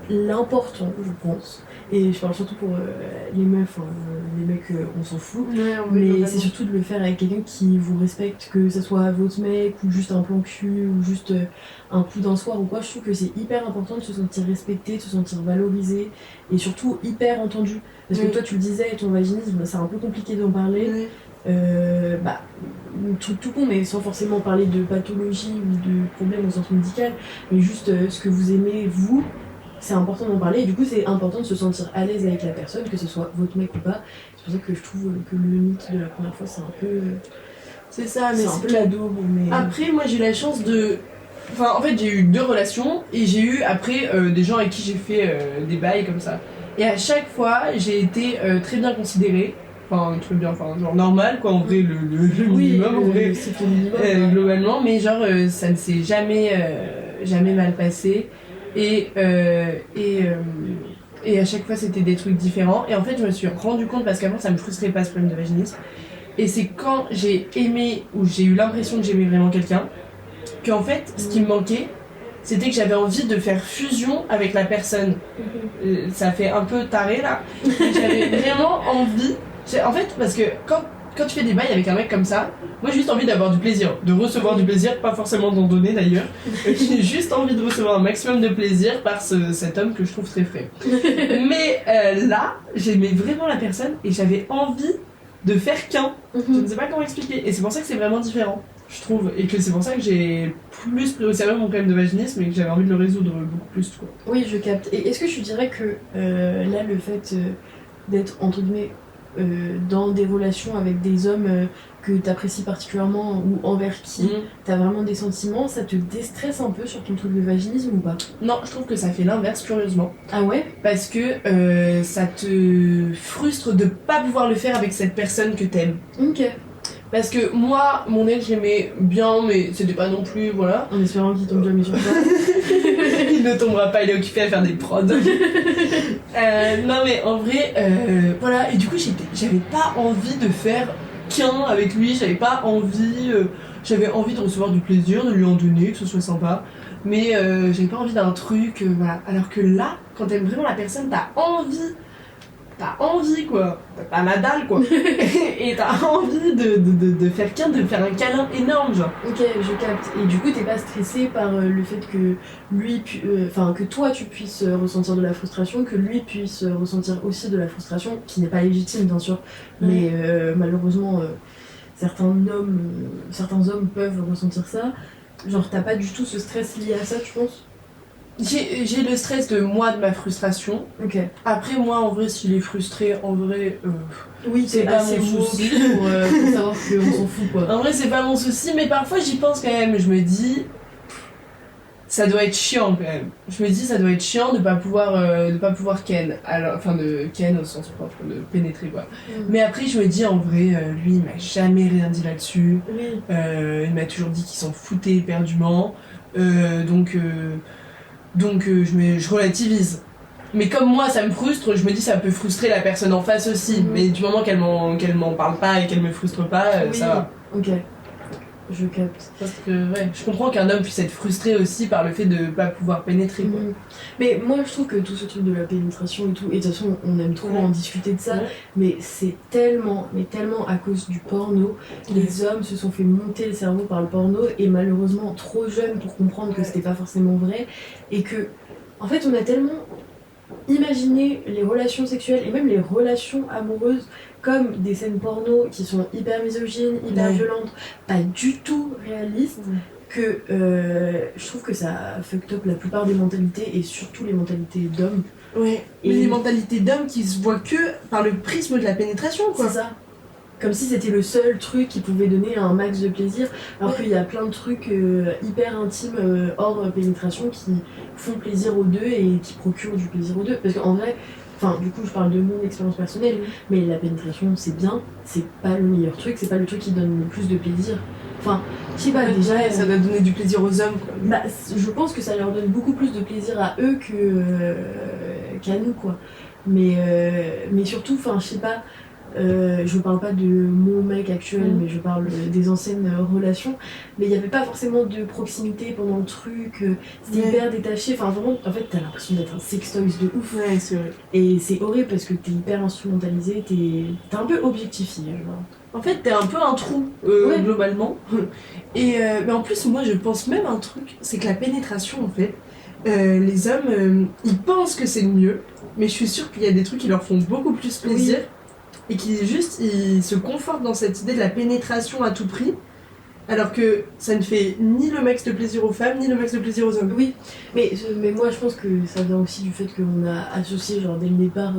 l'important, je pense, et je parle surtout pour les meufs, les mecs, on s'en fout, mais c'est surtout de le faire avec quelqu'un qui vous respecte, que ça soit votre mec ou juste un plan cul ou juste un coup d'un soir ou quoi. Je trouve que c'est hyper important de se sentir respecté, de se sentir valorisé et surtout hyper entendu. Parce que toi tu le disais, ton vaginisme, c'est un peu compliqué d'en parler. Un truc tout con, mais sans forcément parler de pathologie ou de problème au sens médical, mais juste ce que vous aimez vous. C'est important d'en parler et du coup c'est important de se sentir à l'aise avec la personne, que ce soit votre mec ou pas. C'est pour ça que je trouve que le mythe de la première fois c'est un peu... C'est ça, mais c'est un peu la daube, mais... Après moi j'ai eu la chance de... Enfin en fait j'ai eu 2 relations et j'ai eu après des gens avec qui j'ai fait des bails comme ça. Et à chaque fois j'ai été très bien considérée. Enfin très bien, enfin genre normal quoi en vrai, le minimum en vrai. C'est le minimum, globalement, mais genre ça ne s'est jamais mal passé. Et à chaque fois c'était des trucs différents, et en fait je me suis rendu compte, parce qu'avant ça me frustrait pas ce problème de vaginisme, et c'est quand j'ai aimé ou j'ai eu l'impression que j'aimais vraiment quelqu'un qu'en fait ce qui me manquait c'était que j'avais envie de faire fusion avec la personne. Ça fait un peu taré là, mais j'avais vraiment envie, en fait, parce que quand quand tu fais des bails avec un mec comme ça, moi j'ai juste envie d'avoir du plaisir, de recevoir du plaisir, pas forcément d'en donner d'ailleurs. J'ai juste envie de recevoir un maximum de plaisir par cet homme que je trouve très frais. Mais là, j'aimais vraiment la personne et j'avais envie de faire qu'un. Je ne sais pas comment expliquer. Et c'est pour ça que c'est vraiment différent, je trouve. Et que c'est pour ça que j'ai plus pris au sérieux mon problème de vaginisme et que j'avais envie de le résoudre beaucoup plus, quoi. Oui, je capte. Et est-ce que tu dirais que là, le fait d'être, entre guillemets, dans des relations avec des hommes que t'apprécies particulièrement ou envers qui t'as vraiment des sentiments, ça te déstresse un peu sur ton truc de vaginisme ou pas? Non, je trouve que ça fait l'inverse, curieusement. Ah ouais? Parce que ça te frustre de pas pouvoir le faire avec cette personne que t'aimes. Ok. Parce que moi, mon ex, j'aimais bien, mais c'était pas non plus, voilà. En espérant qu'il tombe jamais sur toi. Il ne tombera pas, il est occupé à faire des prods. Non mais en vrai, voilà, et du coup j'avais pas envie de faire qu'un avec lui, j'avais pas envie, j'avais envie de recevoir du plaisir, de lui en donner, que ce soit sympa, mais j'avais pas envie d'un truc, voilà. Alors que là, quand t'aimes vraiment la personne, t'as envie quoi, t'as la dalle quoi, et t'as envie de faire qu'un, de faire un câlin énorme genre. Ok, je capte. Et du coup, t'es pas stressée par le fait que lui, enfin que toi tu puisses ressentir de la frustration, que lui puisse ressentir aussi de la frustration, qui n'est pas légitime bien sûr, mais malheureusement certains hommes peuvent ressentir ça. Genre t'as pas du tout ce stress lié à ça, tu penses? J'ai le stress de moi, de ma frustration. Ok. Après, moi, en vrai, s'il est frustré, en vrai, oui, c'est pas assez mon souci. pour savoir qu'on s'en fout, quoi. En vrai, c'est pas mon souci, mais parfois, j'y pense quand même. Je me dis, ça doit être chiant quand même. Je me dis, ça doit être chiant de pas pouvoir ken. Alors, enfin, de ken au sens propre, de pénétrer, quoi. Mais après, je me dis, en vrai, lui, il m'a jamais rien dit là-dessus. Oui. Il m'a toujours dit qu'il s'en foutait éperdument. Donc je relativise. Mais comme moi ça me frustre, je me dis ça peut frustrer la personne en face aussi. Mais du moment qu'elle m'en parle pas et qu'elle me frustre pas, ça va. Ok, je capte. Parce que ouais, je comprends qu'un homme puisse être frustré aussi par le fait de pas pouvoir pénétrer quoi. Mais moi je trouve que tout ce truc de la pénétration et tout, et de toute façon on aime trop en discuter de ça, mais c'est tellement à cause du porno. Les hommes se sont fait monter le cerveau par le porno et malheureusement trop jeunes pour comprendre que c'était pas forcément vrai, et que en fait on a tellement imaginé les relations sexuelles et même les relations amoureuses comme des scènes porno qui sont hyper misogynes, hyper violentes, pas du tout réalistes, que je trouve que ça fucked up la plupart des mentalités et surtout les mentalités d'hommes. Ouais, et les mentalités d'hommes qui se voient que par le prisme de la pénétration quoi. C'est ça. Comme si c'était le seul truc qui pouvait donner un max de plaisir, alors qu'il y a plein de trucs hyper intimes hors pénétration qui font plaisir aux deux et qui procurent du plaisir aux deux. Parce qu'en vrai, enfin du coup je parle de mon expérience personnelle, mais la pénétration c'est bien, c'est pas le meilleur truc, c'est pas le truc qui donne le plus de plaisir. Enfin, je sais pas, déjà ça doit donner du plaisir aux hommes quoi. Bah, je pense que ça leur donne beaucoup plus de plaisir à eux qu'à nous quoi. Mais surtout, enfin je sais pas. Je parle pas de mon mec actuel, mais je parle des anciennes relations. Mais il n'y avait pas forcément de proximité pendant le truc, c'était hyper détaché. Enfin, vraiment, en fait, t'as l'impression d'être un sextoys de ouf. Ouais, c'est vrai. Et c'est horrible parce que t'es hyper instrumentalisé, t'es un peu objectifié. Genre. En fait, t'es un peu un trou, globalement. Et mais en plus, moi, je pense même un truc, c'est que la pénétration, en fait, les hommes, ils pensent que c'est le mieux, mais je suis sûre qu'il y a des trucs qui leur font beaucoup plus plaisir. Et qui juste ils se confortent dans cette idée de la pénétration à tout prix, alors que ça ne fait ni le max de plaisir aux femmes ni le max de plaisir aux hommes. Oui, mais moi je pense que ça vient aussi du fait qu'on a associé genre dès le départ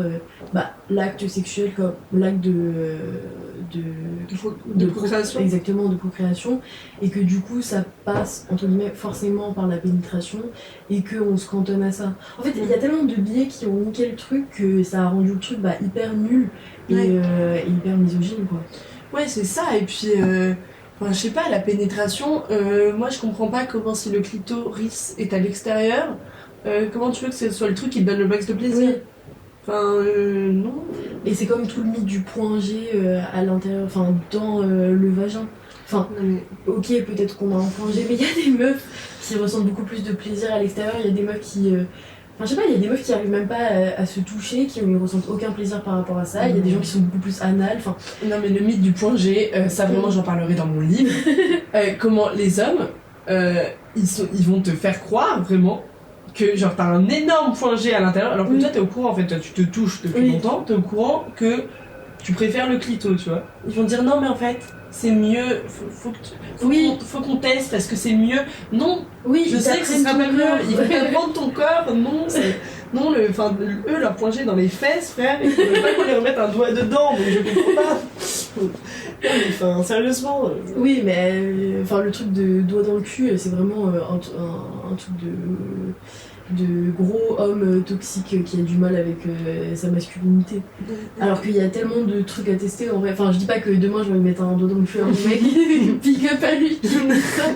l'acte sexuel comme l'acte de procréation. Exactement, de procréation, et que du coup ça passe entre guillemets forcément par la pénétration et qu'on se cantonne à ça. En fait il y a tellement de biais qui ont niqué le truc que ça a rendu le truc hyper nul et hyper misogyne quoi. Ouais c'est ça, et puis enfin, je sais pas, la pénétration, moi je comprends pas comment si le clitoris est à l'extérieur, comment tu veux que ce soit le truc qui te donne le max de plaisir. Enfin, non. Et c'est comme tout le mythe du point G à l'intérieur, enfin dans le vagin. Enfin, ok, peut-être qu'on a un point G, mais il y a des meufs qui ressentent beaucoup plus de plaisir à l'extérieur, il y a des meufs qui Enfin, je sais pas, il y a des meufs qui arrivent même pas à se toucher, qui ne ressentent aucun plaisir par rapport à ça. Il y a des gens qui sont beaucoup plus anal. Enfin, non, mais le mythe du point G, ça vraiment j'en parlerai dans mon livre. Comment les hommes, ils vont te faire croire vraiment que genre t'as un énorme point G à l'intérieur, alors que toi t'es au courant en fait, toi tu te touches depuis longtemps, t'es au courant que tu préfères le clito, tu vois. Ils vont dire non mais en fait c'est mieux, faut qu'on teste parce que c'est mieux. Non, oui, je sais que ce sera pas mieux, ils vont t'apprendre ton corps, non, non, eux leur point G dans les fesses, frère, il faudrait pas qu'on les remette un doigt dedans, donc je comprends pas. Non, mais enfin, sérieusement. Oui, mais le truc de doigt dans le cul, c'est vraiment un truc de gros homme toxique qui a du mal avec sa masculinité. Alors qu'il y a tellement de trucs à tester en vrai. Enfin, je dis pas que demain je vais me mettre un doigt dans le cul à un mec, pick up à lui qui me dit ça.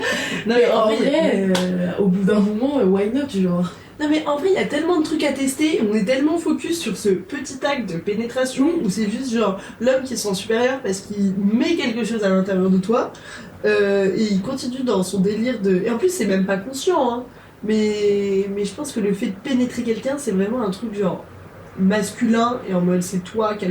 Non, mais en vrai, au bout d'un moment, why not, genre. Non mais en vrai il y a tellement de trucs à tester, on est tellement focus sur ce petit acte de pénétration où c'est juste genre l'homme qui se sent supérieur parce qu'il met quelque chose à l'intérieur de toi et il continue dans son délire de... Et en plus c'est même pas conscient hein, mais je pense que le fait de pénétrer quelqu'un c'est vraiment un truc genre masculin et en mode c'est toi qui as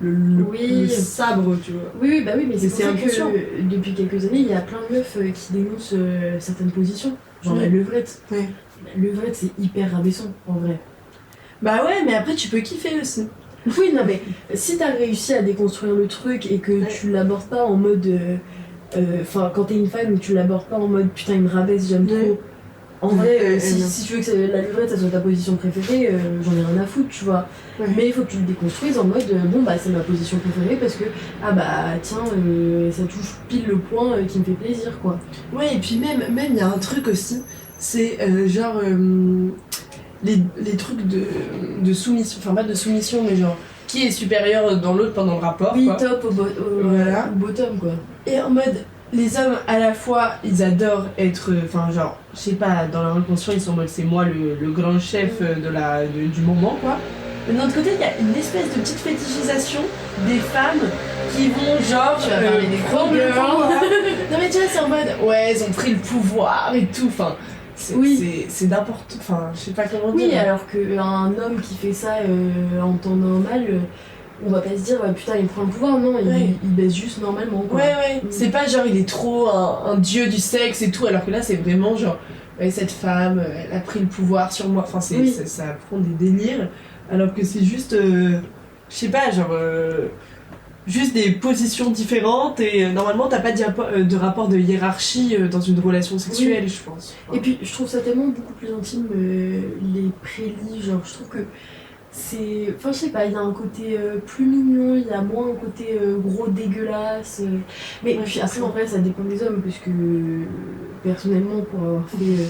le sabre tu vois. Oui bah oui mais c'est inconscient. Que depuis quelques années il y a plein de meufs qui dénoncent certaines positions, genre la levrette. Ouais. La levrette c'est hyper rabaissant en vrai. Bah ouais mais après tu peux kiffer aussi. Oui non mais si t'as réussi à déconstruire le truc et que tu l'abordes pas en mode quand t'es une femme tu l'abordes pas en mode putain il me rabaisse j'aime trop. En vrai si tu veux que la levrette ça soit ta position préférée j'en ai rien à foutre tu vois. Mais il faut que tu le déconstruises en mode bon bah c'est ma position préférée parce que ah bah tiens ça touche pile le point qui me fait plaisir quoi. Ouais et puis même il y a un truc aussi. C'est genre les trucs de soumission, enfin pas de soumission mais genre qui est supérieur dans l'autre pendant le rapport oui quoi. Top voilà. Au bottom quoi. Et en mode les hommes à la fois ils adorent être, enfin genre je sais pas dans leur inconscient ils sont en mode c'est moi le grand chef du moment quoi. Mais d'un autre côté il y a une espèce de petite fétichisation des femmes qui vont genre des gros girls. Non mais tu vois c'est en mode ouais ils ont pris le pouvoir et tout enfin. C'est n'importe... Enfin, je sais pas comment dire. Oui, alors qu'un homme qui fait ça en temps normal, on va pas se dire putain il prend le pouvoir, non, il baisse juste normalement quoi. Ouais. C'est pas genre il est trop un dieu du sexe et tout, alors que là c'est vraiment genre cette femme, elle a pris le pouvoir sur moi. Enfin, ça prend des délires, alors que c'est juste... je sais pas, genre... juste des positions différentes et normalement t'as pas de rapport de hiérarchie dans une relation sexuelle je pense. Et puis je trouve ça tellement beaucoup plus intime les prélis, genre je trouve que c'est... Enfin je sais pas, il y a un côté plus mignon, il y a moins un côté gros dégueulasse. Mais puis après en vrai ça dépend des hommes parce que personnellement pour avoir fait...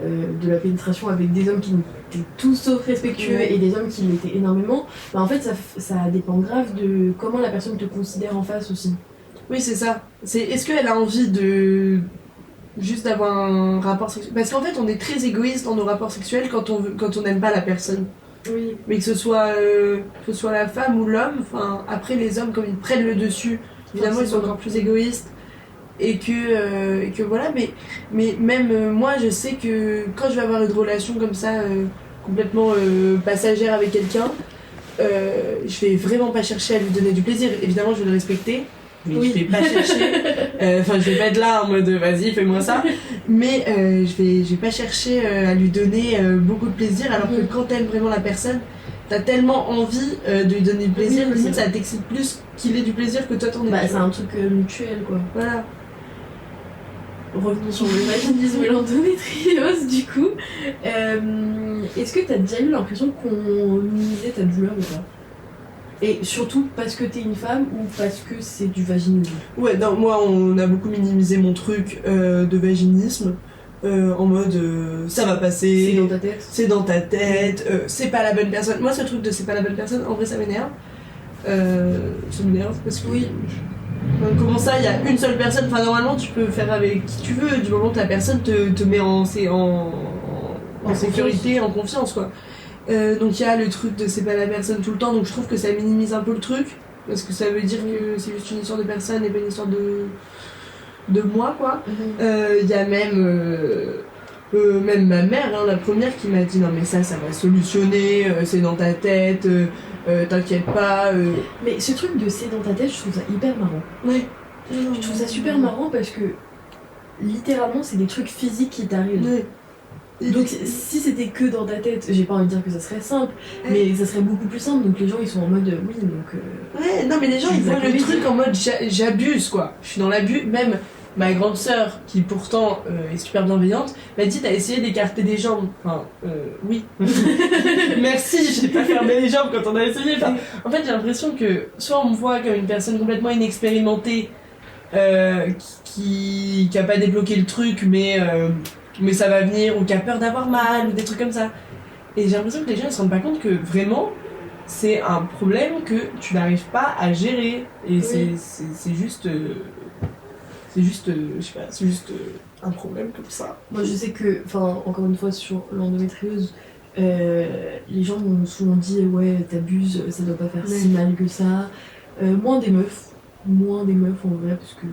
de la pénétration avec des hommes qui étaient tout sauf respectueux et des hommes qui l'étaient énormément, bah en fait ça dépend grave de comment la personne te considère en face aussi. Oui c'est ça, est-ce qu'elle a envie de juste d'avoir un rapport sexuel, parce qu'en fait on est très égoïste dans nos rapports sexuels quand on n'aime pas la personne. Oui. Mais que ce soit la femme ou l'homme, enfin après les hommes comme ils prennent le dessus, évidemment ils sont encore plus égoïstes. Et que voilà, mais même moi je sais que quand je vais avoir une relation comme ça complètement passagère avec quelqu'un, je vais vraiment pas chercher à lui donner du plaisir. Évidemment je vais le respecter, mais je vais pas chercher, enfin je vais pas être là en mode vas-y fais-moi ça, mais je vais pas chercher à lui donner beaucoup de plaisir, alors que quand t'aimes vraiment la personne, t'as tellement envie de lui donner du plaisir, limite ça t'excite plus qu'il ait du plaisir que toi t'en aies. C'est un truc mutuel quoi. Voilà. Revenons sur le vaginisme et l'endométriose du coup. Est-ce que t'as déjà eu l'impression qu'on minimisait ta douleur ou pas? Et surtout parce que t'es une femme ou parce que c'est du vaginisme? Ouais, non, moi on a beaucoup minimisé mon truc de vaginisme. En mode ça va passer, c'est dans ta tête, c'est pas la bonne personne. Moi ce truc de c'est pas la bonne personne, en vrai ça m'énerve. Parce que oui. Comment ça, il y a une seule personne, enfin normalement tu peux faire avec qui tu veux, du moment que la personne te met en sécurité, en confiance quoi. Donc il y a le truc de c'est pas la personne tout le temps, donc je trouve que ça minimise un peu le truc, parce que ça veut dire que c'est juste une histoire de personne et pas une histoire de moi quoi. Il y a même même ma mère, hein, la première qui m'a dit non mais ça va solutionner, c'est dans ta tête, t'inquiète pas. Mais ce truc de c'est dans ta tête, je trouve ça hyper marrant. Ouais. Je trouve ça super marrant parce que littéralement c'est des trucs physiques qui t'arrivent. Ouais. Donc si c'était que dans ta tête, j'ai pas envie de dire que ça serait simple, mais ça serait beaucoup plus simple. Donc les gens ils sont en mode oui donc. Ouais, non mais les gens ils voient le truc en mode j'abuse quoi. Je suis dans l'abus. Même ma grande sœur qui pourtant est super bienveillante m'a dit t'as essayé d'écarter des jambes. Enfin oui. Merci, j'ai pas fermé les jambes quand on a essayé. Enfin, en fait j'ai l'impression que soit on me voit comme une personne complètement inexpérimentée qui a pas débloqué le truc mais ça va venir, ou qui a peur d'avoir mal, ou des trucs comme ça. Et j'ai l'impression que les gens ne se rendent pas compte que vraiment, c'est un problème que tu n'arrives pas à gérer. Et oui. c'est juste... je sais pas, c'est juste un problème comme ça. Moi je sais que, enfin encore une fois sur l'endométriose, les gens m'ont souvent dit ouais t'abuses, ça doit pas faire si mal que ça. Moins des meufs en vrai, parce que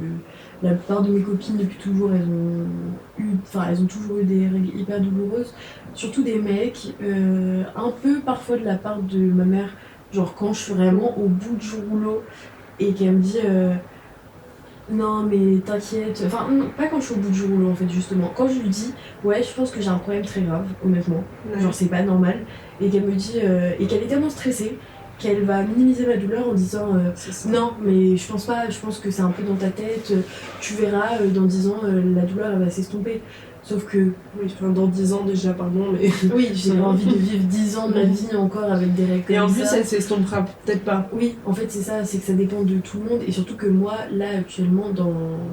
la plupart de mes copines depuis toujours elles ont toujours eu des règles hyper douloureuses, surtout des mecs, un peu parfois de la part de ma mère, genre quand je suis vraiment au bout du rouleau et qu'elle me dit non mais t'inquiète, enfin non, pas quand je suis au bout du rouleau en fait justement, quand je lui dis ouais je pense que j'ai un problème très grave honnêtement, genre c'est pas normal, et qu'elle me dit et qu'elle est tellement stressée qu'elle va minimiser ma douleur en disant non mais je pense pas, je pense que c'est un peu dans ta tête, tu verras dans 10 ans la douleur elle va s'estomper. Sauf que oui, enfin, dans 10 ans déjà pardon mais oui j'ai envie de vivre 10 ans de ma vie encore avec des règles comme ça. Et en plus elle s'estompera peut-être pas. Oui en fait c'est ça, c'est que ça dépend de tout le monde, et surtout que moi là actuellement dans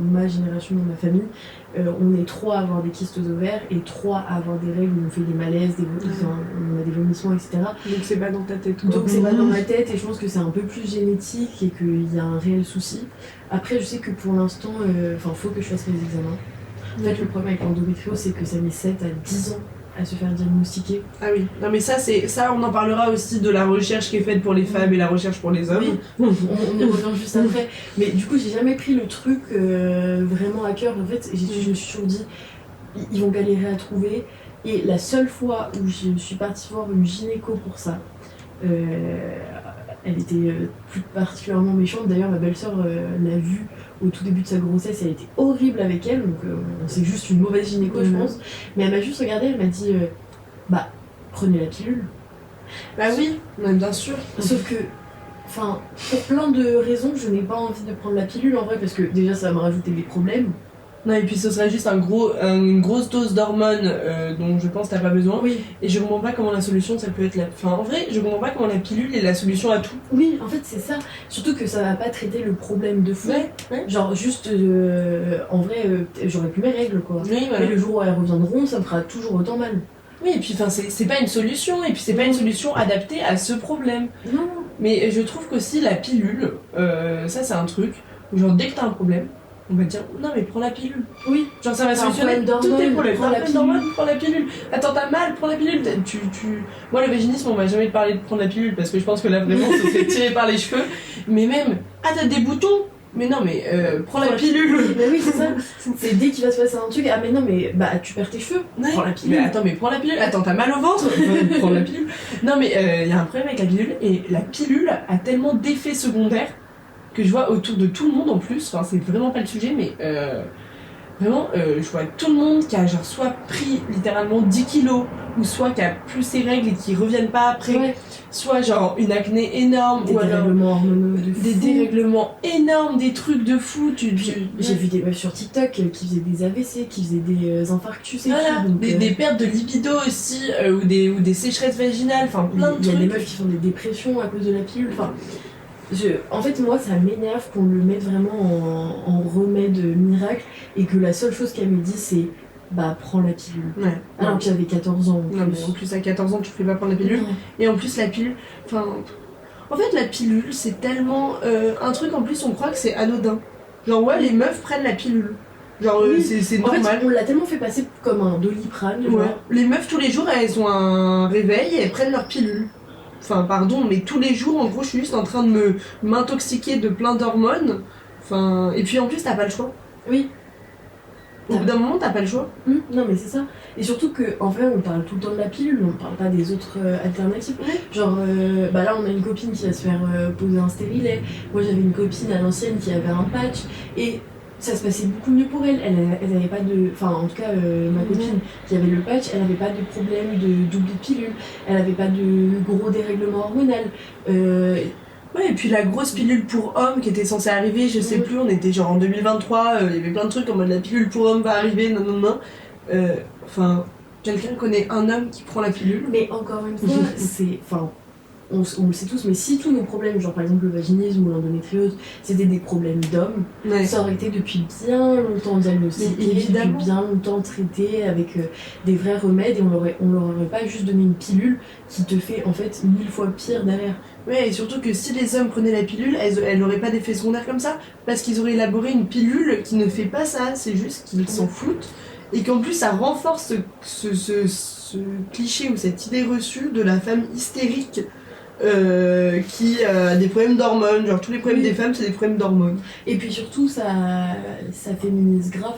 ma génération, dans ma famille, on est 3 à avoir des kystes aux ovaires et 3 à avoir des règles où on fait des malaises, on a des vomissements etc. Donc c'est pas dans ta tête quoi. Donc c'est pas dans ma tête, et je pense que c'est un peu plus génétique et qu'il y a un réel souci. Après je sais que pour l'instant, faut que je fasse mes examens. En fait, le problème avec l'endométriose, c'est que ça met 7 à 10 ans à se faire diagnostiquer. Ah oui, non mais ça on en parlera aussi de la recherche qui est faite pour les femmes et la recherche pour les hommes. Oui, on y revient juste après. Mais du coup, j'ai jamais pris le truc vraiment à cœur. En fait, je me suis toujours dit, ils vont galérer à trouver. Et la seule fois où je suis partie voir une gynéco pour ça, elle était plus particulièrement méchante. D'ailleurs, ma belle-sœur l'a vue au tout début de sa grossesse, elle était horrible avec elle, donc c'est juste une mauvaise gynéco je pense, mais elle m'a juste regardée, elle m'a dit bah prenez la pilule. Bah oui, bien sûr. Sauf que, enfin, pour plein de raisons, je n'ai pas envie de prendre la pilule en vrai, parce que déjà ça va me rajouter des problèmes. Non, et puis ce serait juste une grosse dose d'hormones dont je pense que t'as pas besoin. Oui. Et je comprends pas comment la solution ça peut être la... Enfin en vrai, je comprends pas comment la pilule est la solution à tout. Oui, en fait c'est ça. Surtout que ça va pas traiter le problème de fond. Ouais. Genre juste, en vrai, j'aurais plus mes règles quoi. Oui, voilà. Mais le jour où elles reviendront, ça me fera toujours autant mal. Oui, et puis enfin c'est pas une solution, et puis c'est pas une solution adaptée à ce problème. Non. Mais je trouve qu'aussi la pilule, ça c'est un truc où genre dès que t'as un problème, on va te dire non mais prends la pilule. Oui. Genre ça va solutionner tous tes problèmes. Prends la pilule. Attends, t'as mal, prends la pilule. Moi le vaginisme on m'a jamais parlé de prendre la pilule parce que je pense que là vraiment ça serait tiré par les cheveux. Mais même, t'as des boutons. Mais non mais prends la pilule. Mais oui c'est ça. C'est dès qu'il va se passer un truc, ah mais non mais bah tu perds tes cheveux. Ouais. Prends la pilule. Mais prends la pilule. Attends, t'as mal au ventre. Prends la pilule. Non mais y a un problème avec la pilule, et la pilule a tellement d'effets secondaires que je vois autour de tout le monde en plus, enfin c'est vraiment pas le sujet, mais vraiment je vois tout le monde qui a genre soit pris littéralement 10 kilos, ou soit qui a plus ses règles et qui reviennent pas après, soit genre une acné énorme, des ou alors dérèglements hormonaux de fou. Des dérèglements énormes, des trucs de fou. J'ai vu des meufs sur TikTok qui faisaient des AVC, qui faisaient des infarctus et voilà, tout. Donc, des pertes de libido aussi, ou des sécheresses vaginales, enfin plein de trucs. Il y a des meufs qui font des dépressions à cause de la pilule, enfin... En fait, moi, ça m'énerve qu'on le mette vraiment en remède miracle, et que la seule chose qu'elle me dit, c'est bah, prends la pilule. Ouais. Alors que j'avais 14 ans. Non, mais en plus, à 14 ans, tu fais pas prendre la pilule. Et en plus, la pilule. Enfin. En fait, la pilule, c'est tellement. Un truc, en plus, on croit que c'est anodin. Genre, ouais, les meufs prennent la pilule. Genre, c'est normal. En fait, on l'a tellement fait passer comme un Doliprane. Ouais. Les meufs, tous les jours, elles ont un réveil et elles prennent leur pilule. Enfin, pardon, mais tous les jours, en gros, je suis juste en train de m'intoxiquer de plein d'hormones. Enfin, et puis en plus, t'as pas le choix. Oui. Au bout d'un moment, t'as pas le choix. Non mais c'est ça. Et surtout que en vrai on parle tout le temps de la pilule, on parle pas des autres alternatives. Genre bah là on a une copine qui va se faire poser un stérilet. Moi j'avais une copine à l'ancienne qui avait un patch et ça se passait beaucoup mieux pour elle. Elle avait pas de... Enfin en tout cas ma copine qui avait le patch, elle avait pas de problème de double pilule, elle avait pas de gros dérèglement hormonal. Ouais, et puis la grosse pilule pour hommes qui était censée arriver, je sais plus, on était genre en 2023, il y avait plein de trucs en mode la pilule pour hommes va arriver, non. Enfin, quelqu'un connaît un homme qui prend la pilule? Mais encore une fois, c'est... Enfin, on le sait tous, mais si tous nos problèmes, genre par exemple le vaginisme ou l'endométriose, c'était des problèmes d'hommes, ça aurait été depuis bien longtemps diagnostiqué, depuis bien longtemps traité avec des vrais remèdes et on leur aurait pas juste donné une pilule qui te fait en fait 1000 fois pire derrière. Ouais, et surtout que si les hommes prenaient la pilule, elle n'aurait pas d'effet secondaire comme ça, parce qu'ils auraient élaboré une pilule qui ne fait pas ça, c'est juste qu'ils s'en foutent, et qu'en plus ça renforce ce cliché ou cette idée reçue de la femme hystérique qui a des problèmes d'hormones, genre tous les problèmes des femmes c'est des problèmes d'hormones. Et puis surtout ça féminise grave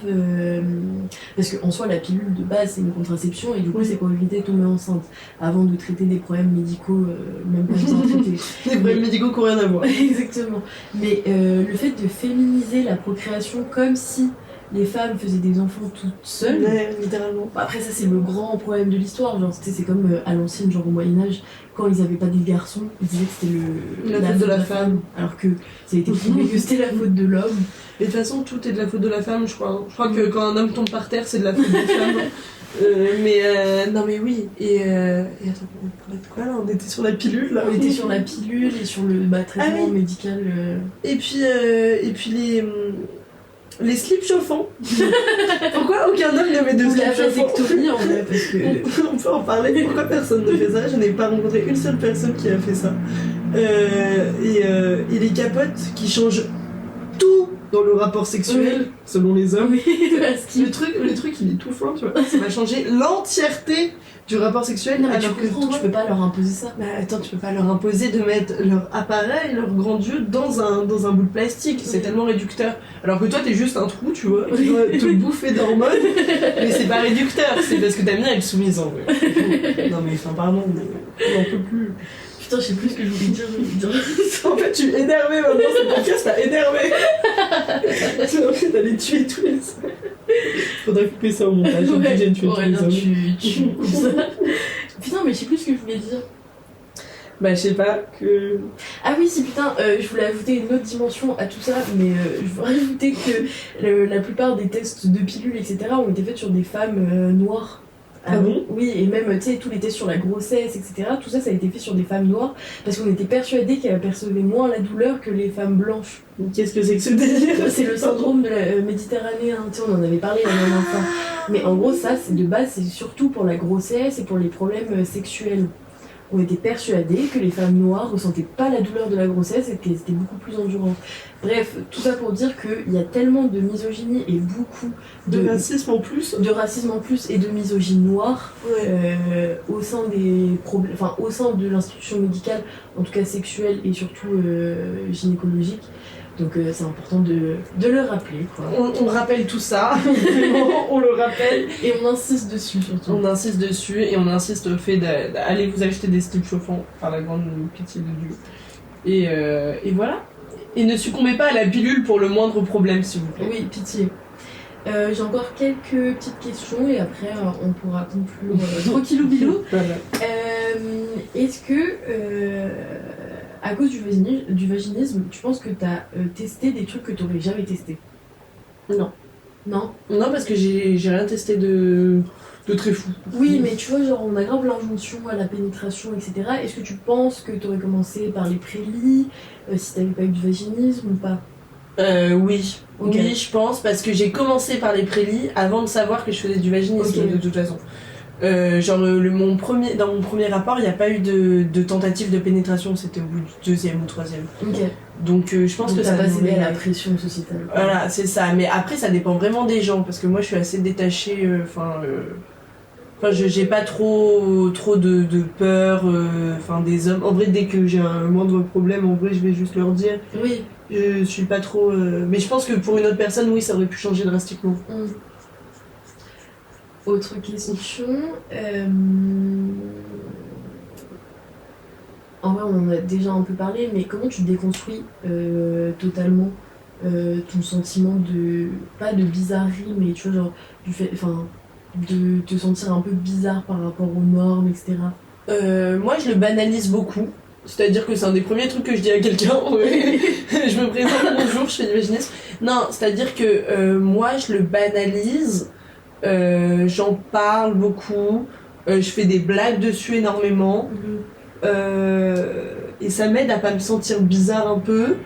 parce qu'en soi la pilule de base c'est une contraception et du coup c'est pour éviter de tomber enceinte avant de traiter des problèmes médicaux même pas besoin de traiter. Des problèmes médicaux qui n'ont rien à voir. Exactement. Mais le fait de féminiser la procréation comme si les femmes faisaient des enfants toutes seules. Ouais, littéralement. Après ça c'est le grand problème de l'histoire, genre c'est comme à l'ancienne, genre au Moyen-Âge, quand ils avaient pas des garçons, ils disaient que c'était la faute de la femme. Alors que ça a été prouvé que c'était la faute de l'homme. Et de toute façon tout est de la faute de la femme, je crois. Je crois que quand un homme tombe par terre c'est de la faute des femmes. Non mais oui, et attends, on parlait de quoi là? On était sur la pilule là. On était sur la pilule et sur le traitement médical. Et puis les slips chauffants. Pourquoi aucun homme ne met de slips chauffants? En vrai, parce que... On peut en parler. Pourquoi personne ne fait ça? Je n'ai pas rencontré une seule personne qui a fait ça. Et les capotes qui changent tout dans le rapport sexuel, selon les hommes. Le truc il est tout fin, tu vois. Ça va changer l'entièreté du rapport sexuel. Non, mais alors que toi, tu peux pas leur imposer ça. Bah attends, tu peux pas leur imposer de mettre leur appareil, leur grand dieu dans un bout de plastique. C'est tellement réducteur. Alors que toi t'es juste un trou, tu vois, qui doit te bouffer d'hormones. Mais c'est pas réducteur, c'est parce que ta mère elle est soumise en vrai. Non mais enfin pardon, on n'en peut plus. Putain, je sais plus ce que je voulais dire. En fait, tu es énervé maintenant, ce podcast t'a énervé. Tu es en train d'aller tuer tous les hommes. Faudrait couper ça au montage, j'ai obligé de tuer tous les hommes. Tu coupes ça. Putain, mais je sais plus ce que je voulais dire. Bah, je sais pas, que... Ah oui, si, putain, je voulais ajouter une autre dimension à tout ça, mais je veux rajouter que la plupart des tests de pilules, etc., ont été faits sur des femmes noires. Ah bon? Oui, et même, tu sais, tous les tests sur la grossesse, etc., tout ça, ça a été fait sur des femmes noires, parce qu'on était persuadés qu'elles percevaient moins la douleur que les femmes blanches. Qu'est-ce que c'est que ce délire? C'est le syndrome de la Méditerranée, hein, tu sais, on en avait parlé la dernière fois. Mais en gros, ça, c'est de base, c'est surtout pour la grossesse et pour les problèmes sexuels. On était persuadés que les femmes noires ressentaient pas la douleur de la grossesse et qu'elles étaient beaucoup plus endurantes. Bref, tout ça pour dire qu'il y a tellement de misogynie et beaucoup de racisme en plus. De racisme en plus et de misogynie noire au sein des problèmes, enfin au sein de l'institution médicale, en tout cas sexuelle et surtout gynécologique. Donc c'est important de le rappeler, quoi. On rappelle tout ça, vraiment, on le rappelle. Et on insiste dessus surtout. On insiste dessus et on insiste au fait d'aller vous acheter des slips chauffants par la grande pitié de Dieu. Et voilà. Et ne succombez pas à la pilule pour le moindre problème, s'il vous plaît. Oui, pitié. J'ai encore quelques petites questions et après on pourra conclure tranquillou bilou. Voilà. Est-ce que à cause du vaginisme, tu penses que t'as testé des trucs que t'aurais jamais testé? Non. Non? Non, parce que j'ai rien testé de très fou. Oui, mais tu vois, genre on aggrave l'injonction à la pénétration, etc. Est-ce que tu penses que t'aurais commencé par les prélis si t'avais pas eu du vaginisme ou pas? Oui. Okay. Oui, je pense, parce que j'ai commencé par les prélis avant de savoir que je faisais du vaginisme, de toute façon. Genre dans mon premier rapport, il n'y a pas eu de tentative de pénétration, c'était au bout du 2e ou 3e. Ok. Donc je pense que ça pas cédé à la pression sociétale. Voilà, c'est ça. Mais après, ça dépend vraiment des gens, parce que moi, je suis assez détachée. J'ai pas trop de peur. Des hommes. En vrai, dès que j'ai un moindre problème, en vrai, je vais juste leur dire. Oui. Je suis pas trop. Mais je pense que pour une autre personne, oui, ça aurait pu changer drastiquement. Autre question. En vrai, on en a déjà un peu parlé, mais comment tu déconstruis totalement ton sentiment de, pas de bizarrerie, mais tu vois, genre, du fait, enfin, de te sentir un peu bizarre par rapport aux normes, etc. Moi, je le banalise beaucoup. C'est-à-dire que c'est un des premiers trucs que je dis à quelqu'un. Je me présente, bonjour, je fais du vaginisme. Non, c'est-à-dire que moi, je le banalise. J'en parle beaucoup. Je fais des blagues dessus énormément. Et ça m'aide à pas me sentir bizarre un peu.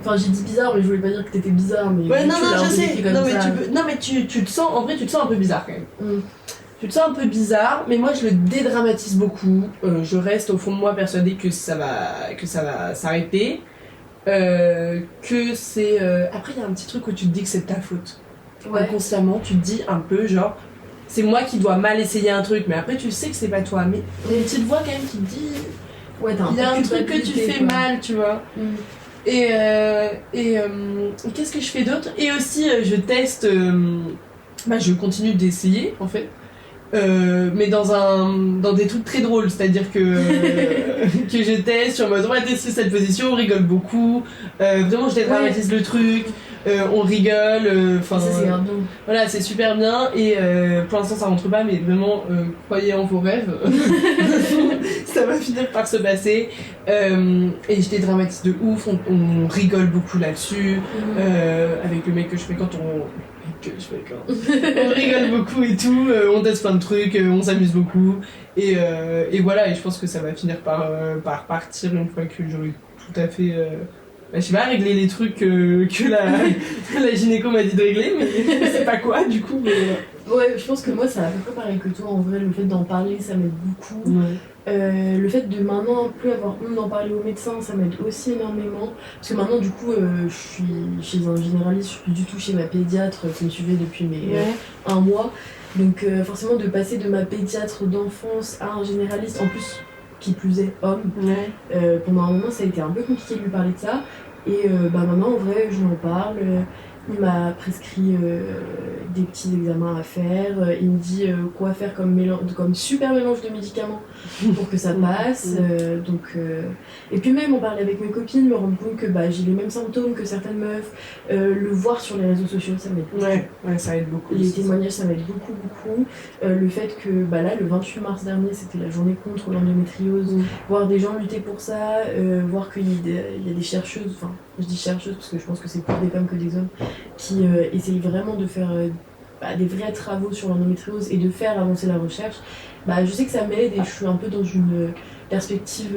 Enfin, j'ai dit bizarre, mais je voulais pas dire que t'étais bizarre. Mais Ouais, non, tu l'as je un peu sais. décrit comme Non, mais, ça. non, mais tu te sens, en vrai, tu te sens un peu bizarre quand même. Mm. Tu te sens un peu bizarre, mais moi je le dédramatise beaucoup. Je reste au fond de moi persuadée que ça va s'arrêter. Que c'est. Après, il y a un petit truc où tu te dis que c'est de ta faute. Ouais. Inconsciemment, tu te dis un peu genre. C'est moi qui dois mal essayer un truc, mais après tu sais que c'est pas toi. Mais il y a une petite voix quand même qui te dit. Ouais, t'as Il y a peu un de truc que tu culpabilité, fais quoi. mal, tu vois. Mm. Et qu'est-ce que je fais d'autre? Et aussi, je teste. Je continue d'essayer en fait. Mais dans des trucs très drôles, c'est-à-dire que je teste, je suis en mode on va tester cette position, on rigole beaucoup, vraiment je dédramatise le truc, on rigole, enfin Ça, c'est grave bien. voilà, c'est super bien. Et pour l'instant ça rentre pas, mais vraiment croyez en vos rêves, ça va finir par se passer. Et je dédramatise de ouf, on rigole beaucoup là-dessus, avec le mec que je fréquente, on rigole beaucoup et tout, on teste plein de trucs, on s'amuse beaucoup, et voilà, et je pense que ça va finir par partir une fois que j'aurai tout à fait je sais pas, régler les trucs que la gynéco m'a dit de régler, mais c'est pas quoi du coup, mais Ouais, je pense que moi, c'est à peu près pareil que toi. En vrai, le fait d'en parler, ça m'aide beaucoup. ouais. Le fait de maintenant plus avoir honte d'en parler au médecin, ça m'aide aussi énormément. Parce que maintenant, du coup, je suis chez un généraliste, je suis plus du tout chez ma pédiatre qui me suivait depuis un mois. Donc, forcément, de passer de ma pédiatre d'enfance à un généraliste, en plus, qui plus est homme, pendant un moment, ça a été un peu compliqué de lui parler de ça. Et maintenant, en vrai, je lui en parle. Il m'a prescrit des petits examens à faire. Il me dit quoi faire comme super mélange de médicaments pour que ça passe. Et puis même en parler avec mes copines, me rendre compte que j'ai les mêmes symptômes que certaines meufs. Le voir sur les réseaux sociaux, ça m'aide beaucoup. Ouais, ça aide beaucoup. Les témoignages, ça m'aide beaucoup, beaucoup. Le fait que là, le 28 mars dernier, c'était la journée contre l'endométriose. Voir des gens lutter pour ça, voir qu'il y a des chercheuses, enfin, je dis chercheuses parce que je pense que c'est plus des femmes que des hommes, qui essayent vraiment de faire des vrais travaux sur l'endométriose et de faire avancer la recherche. Je sais que ça m'aide et je suis un peu dans une perspective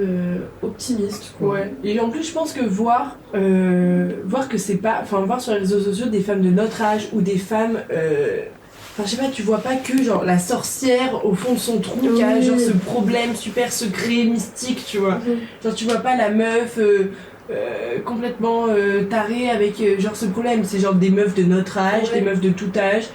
optimiste, quoi. Ouais, et en plus je pense que voir que c'est pas, enfin voir sur les réseaux sociaux des femmes de notre âge ou des femmes enfin je sais pas, tu vois pas que genre la sorcière au fond de son trou qui a genre ce problème super secret, mystique, tu vois. Genre tu vois pas la meuf complètement tarée avec genre ce problème, c'est genre des meufs de notre âge, des meufs de tout âge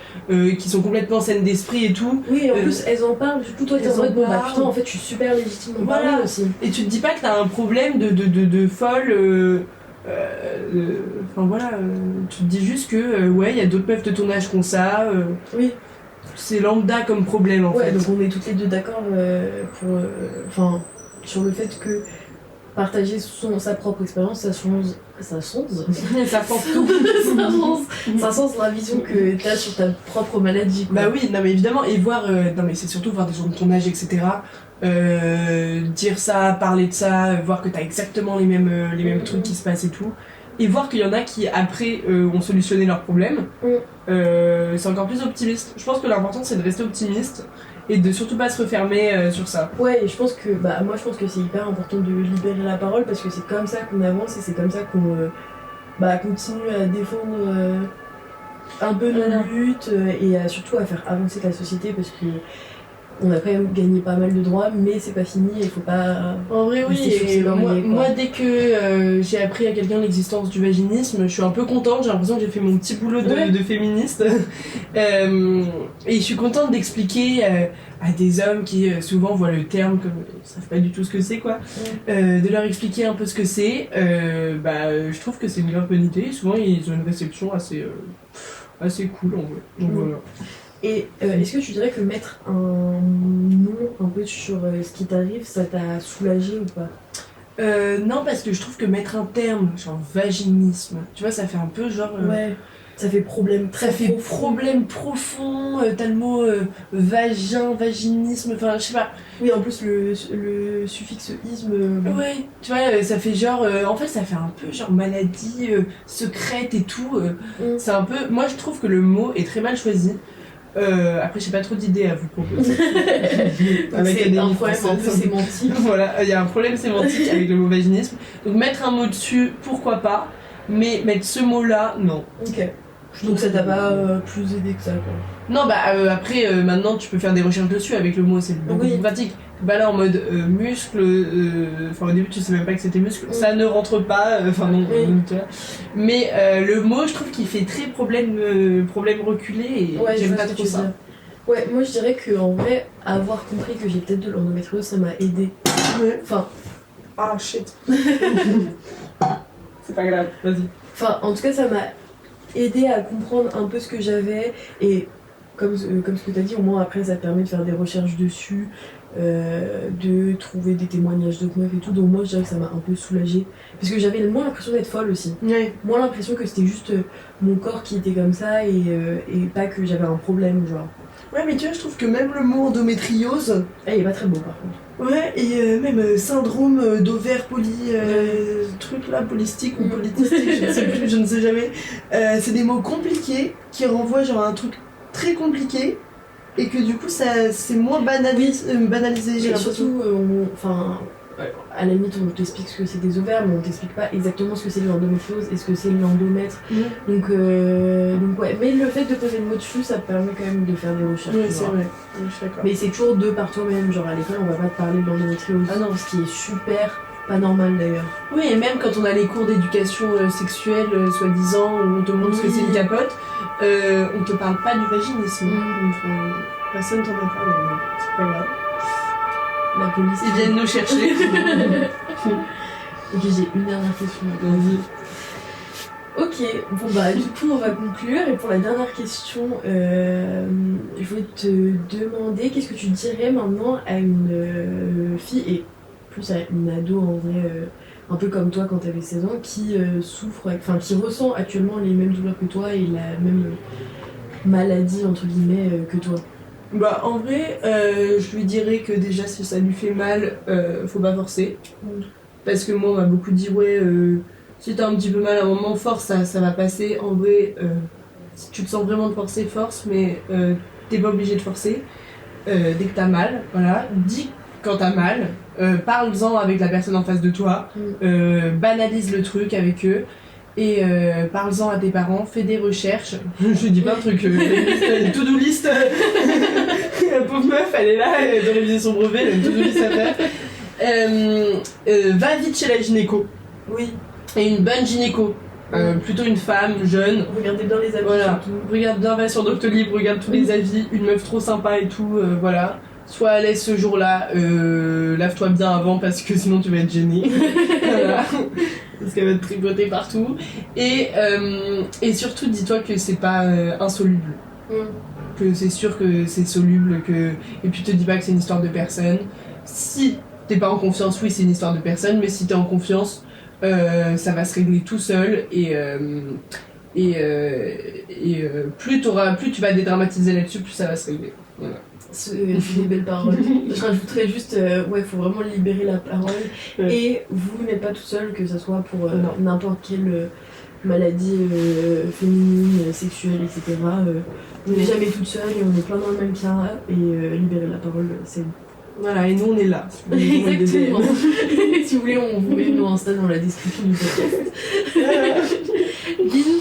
qui sont complètement saines d'esprit et tout. Oui, et en plus elles en parlent, du coup toi t'es en mode putain en fait je suis super légitime d'en parler aussi. Et tu te dis pas que t'as un problème de folle enfin voilà, tu te dis juste que ouais, il y a d'autres meufs de ton âge qui ont ça. Oui. C'est lambda comme problème en fait. Donc on est toutes les deux d'accord sur le fait que partager sa propre expérience, ça change tout. Ça change la vision que t'as sur ta propre maladie, quoi. Bah oui, non mais évidemment, et voir, non mais c'est surtout voir des gens de ton âge, etc. Dire ça, parler de ça, voir que t'as exactement les mêmes trucs qui se passent et tout. Et voir qu'il y en a qui après ont solutionné leurs problèmes. C'est encore plus optimiste. Je pense que l'important c'est de rester optimiste et de surtout pas se refermer sur ça. Ouais, et je pense que moi je pense que c'est hyper important de libérer la parole parce que c'est comme ça qu'on avance et c'est comme ça qu'on continue à défendre un peu nos luttes et surtout à faire avancer la société parce que on a quand même gagné pas mal de droits, mais c'est pas fini et il faut pas. En vrai, oui, et moi, dès que j'ai appris à quelqu'un l'existence du vaginisme, je suis un peu contente, j'ai l'impression que j'ai fait mon petit boulot de féministe. Et je suis contente d'expliquer à des hommes qui souvent voient le terme comme ils savent pas du tout ce que c'est, quoi, de leur expliquer un peu ce que c'est. Je trouve que c'est une grave bonne idée, souvent ils ont une réception assez cool en vrai. Donc voilà. Et est-ce que tu dirais que mettre un nom un peu sur ce qui t'arrive, ça t'a soulagé ou pas? Non, parce que je trouve que mettre un terme, genre vaginisme, tu vois, ça fait un peu genre. Ouais, ça fait problème très Ça fait profond. problème profond, t'as le mot vagin, vaginisme, enfin je sais pas. Oui, en plus le suffixe isme. Ouais, tu vois, ça fait genre. En fait, ça fait un peu genre maladie secrète et tout. C'est un peu. Moi, je trouve que le mot est très mal choisi. Après, j'ai pas trop d'idées à vous proposer. C'est un problème un peu sémantique. Voilà, il y a un problème sémantique avec le mot vaginisme. Donc, mettre un mot dessus, pourquoi pas. Mais mettre ce mot-là, non. Ok. Donc ça t'a pas plus aidé que ça, quoi. Non, bah après, maintenant tu peux faire des recherches dessus avec le mot, c'est beaucoup plus pratique. Bah là, en mode muscle, enfin au début tu sais même pas que c'était muscle, ça ne rentre pas, enfin non, tu vois. Mais le mot, je trouve qu'il fait très problème reculé et Ouais, j'aime pas trop ça. Dire. Ouais, moi je dirais que en vrai, avoir compris que j'ai peut-être de l'endométriose, ça m'a aidé. Ouais. Enfin. Ah shit. C'est pas grave, vas-y. Enfin, en tout cas, ça m'a aidé à comprendre un peu ce que j'avais et comme ce que tu as dit, au moins après ça te permet de faire des recherches dessus, de trouver des témoignages d'autres meufs et tout. Donc moi je dirais que ça m'a un peu soulagée parce que j'avais moins l'impression d'être folle aussi. Ouais. Moins l'impression que c'était juste mon corps qui était comme ça et pas que j'avais un problème genre. Ouais, mais tu vois, je trouve que même le mot endométriose. Ah, il est pas très beau par contre. Ouais, et même syndrome d'ovaire truc là, polycystique ou polycystique, je ne sais plus, je ne sais jamais. C'est des mots compliqués qui renvoient genre à un truc très compliqué et que du coup ça c'est moins banalisé, j'ai Et l'impression. surtout, à la limite, on t'explique ce que c'est des ovaires, mais on t'explique pas exactement ce que c'est l'endométriose et ce que c'est l'endomètre. Donc ouais, mais le fait de poser le mot dessus, ça permet quand même de faire des recherches. Oui, c'est vrai, je suis d'accord. Mais c'est toujours de par toi-même, genre à l'école, on va pas te parler de l'endométriose. Ah non, ce qui est super pas normal d'ailleurs. Oui, et même quand on a les cours d'éducation sexuelle, soi-disant, où on te montre ce que c'est une capote, on te parle pas du vaginisme. Donc, personne t'en a parlé, mais c'est pas grave. La police. Ils viennent nous chercher. Ok, j'ai une dernière question. Ok, bon bah du coup on va conclure et pour la dernière question, je voulais te demander qu'est-ce que tu dirais maintenant à une fille et plus à une ado en vrai, un peu comme toi quand t'avais 16 ans, qui souffre, enfin qui ressent actuellement les mêmes douleurs que toi et la même maladie entre guillemets que toi. Bah en vrai, je lui dirais que déjà si ça lui fait mal, faut pas forcer. Parce que moi on m'a beaucoup dit ouais, si t'as un petit peu mal à un moment, force, ça va passer. En vrai, si tu te sens vraiment de forcer, force, mais t'es pas obligé de forcer. Dès que t'as mal, voilà, dis quand t'as mal, parle-en avec la personne en face de toi, banalise le truc avec eux. Et parle-en à tes parents, fais des recherches. Je dis pas un truc, une to-do list. La pauvre meuf, elle est là, elle doit réviser son brevet, elle a une to-do list à faire. Va vite chez la gynéco. Oui. Et une bonne gynéco. Plutôt une femme, jeune. Regardez bien les avis. Voilà. Regarde bien, va sur Doctolib, regarde tous les avis. Une meuf trop sympa et tout, voilà. Sois à l'aise ce jour-là, lave-toi bien avant parce que sinon tu vas être gênée. Voilà. Parce qu'elle va te tripoter partout. Et surtout, dis-toi que c'est pas insoluble. Que c'est sûr que c'est soluble. Et puis te dis pas que c'est une histoire de personne. Si t'es pas en confiance, oui, c'est une histoire de personne. Mais si t'es en confiance, ça va se régler tout seul. Plus tu vas dédramatiser là-dessus, plus ça va se régler. Voilà. C'est des belles paroles. Je rajouterais juste, ouais, faut vraiment libérer la parole. Ouais. Et vous n'êtes pas tout seul, que ce soit pour n'importe quelle maladie féminine, sexuelle, etc. On n'est jamais toute seule et on est plein dans le même cas. Et libérer la parole, c'est bon. Voilà, et nous on est là. Si exactement. Si vous voulez, on vous met nos Insta dans la description du podcast. Bisous.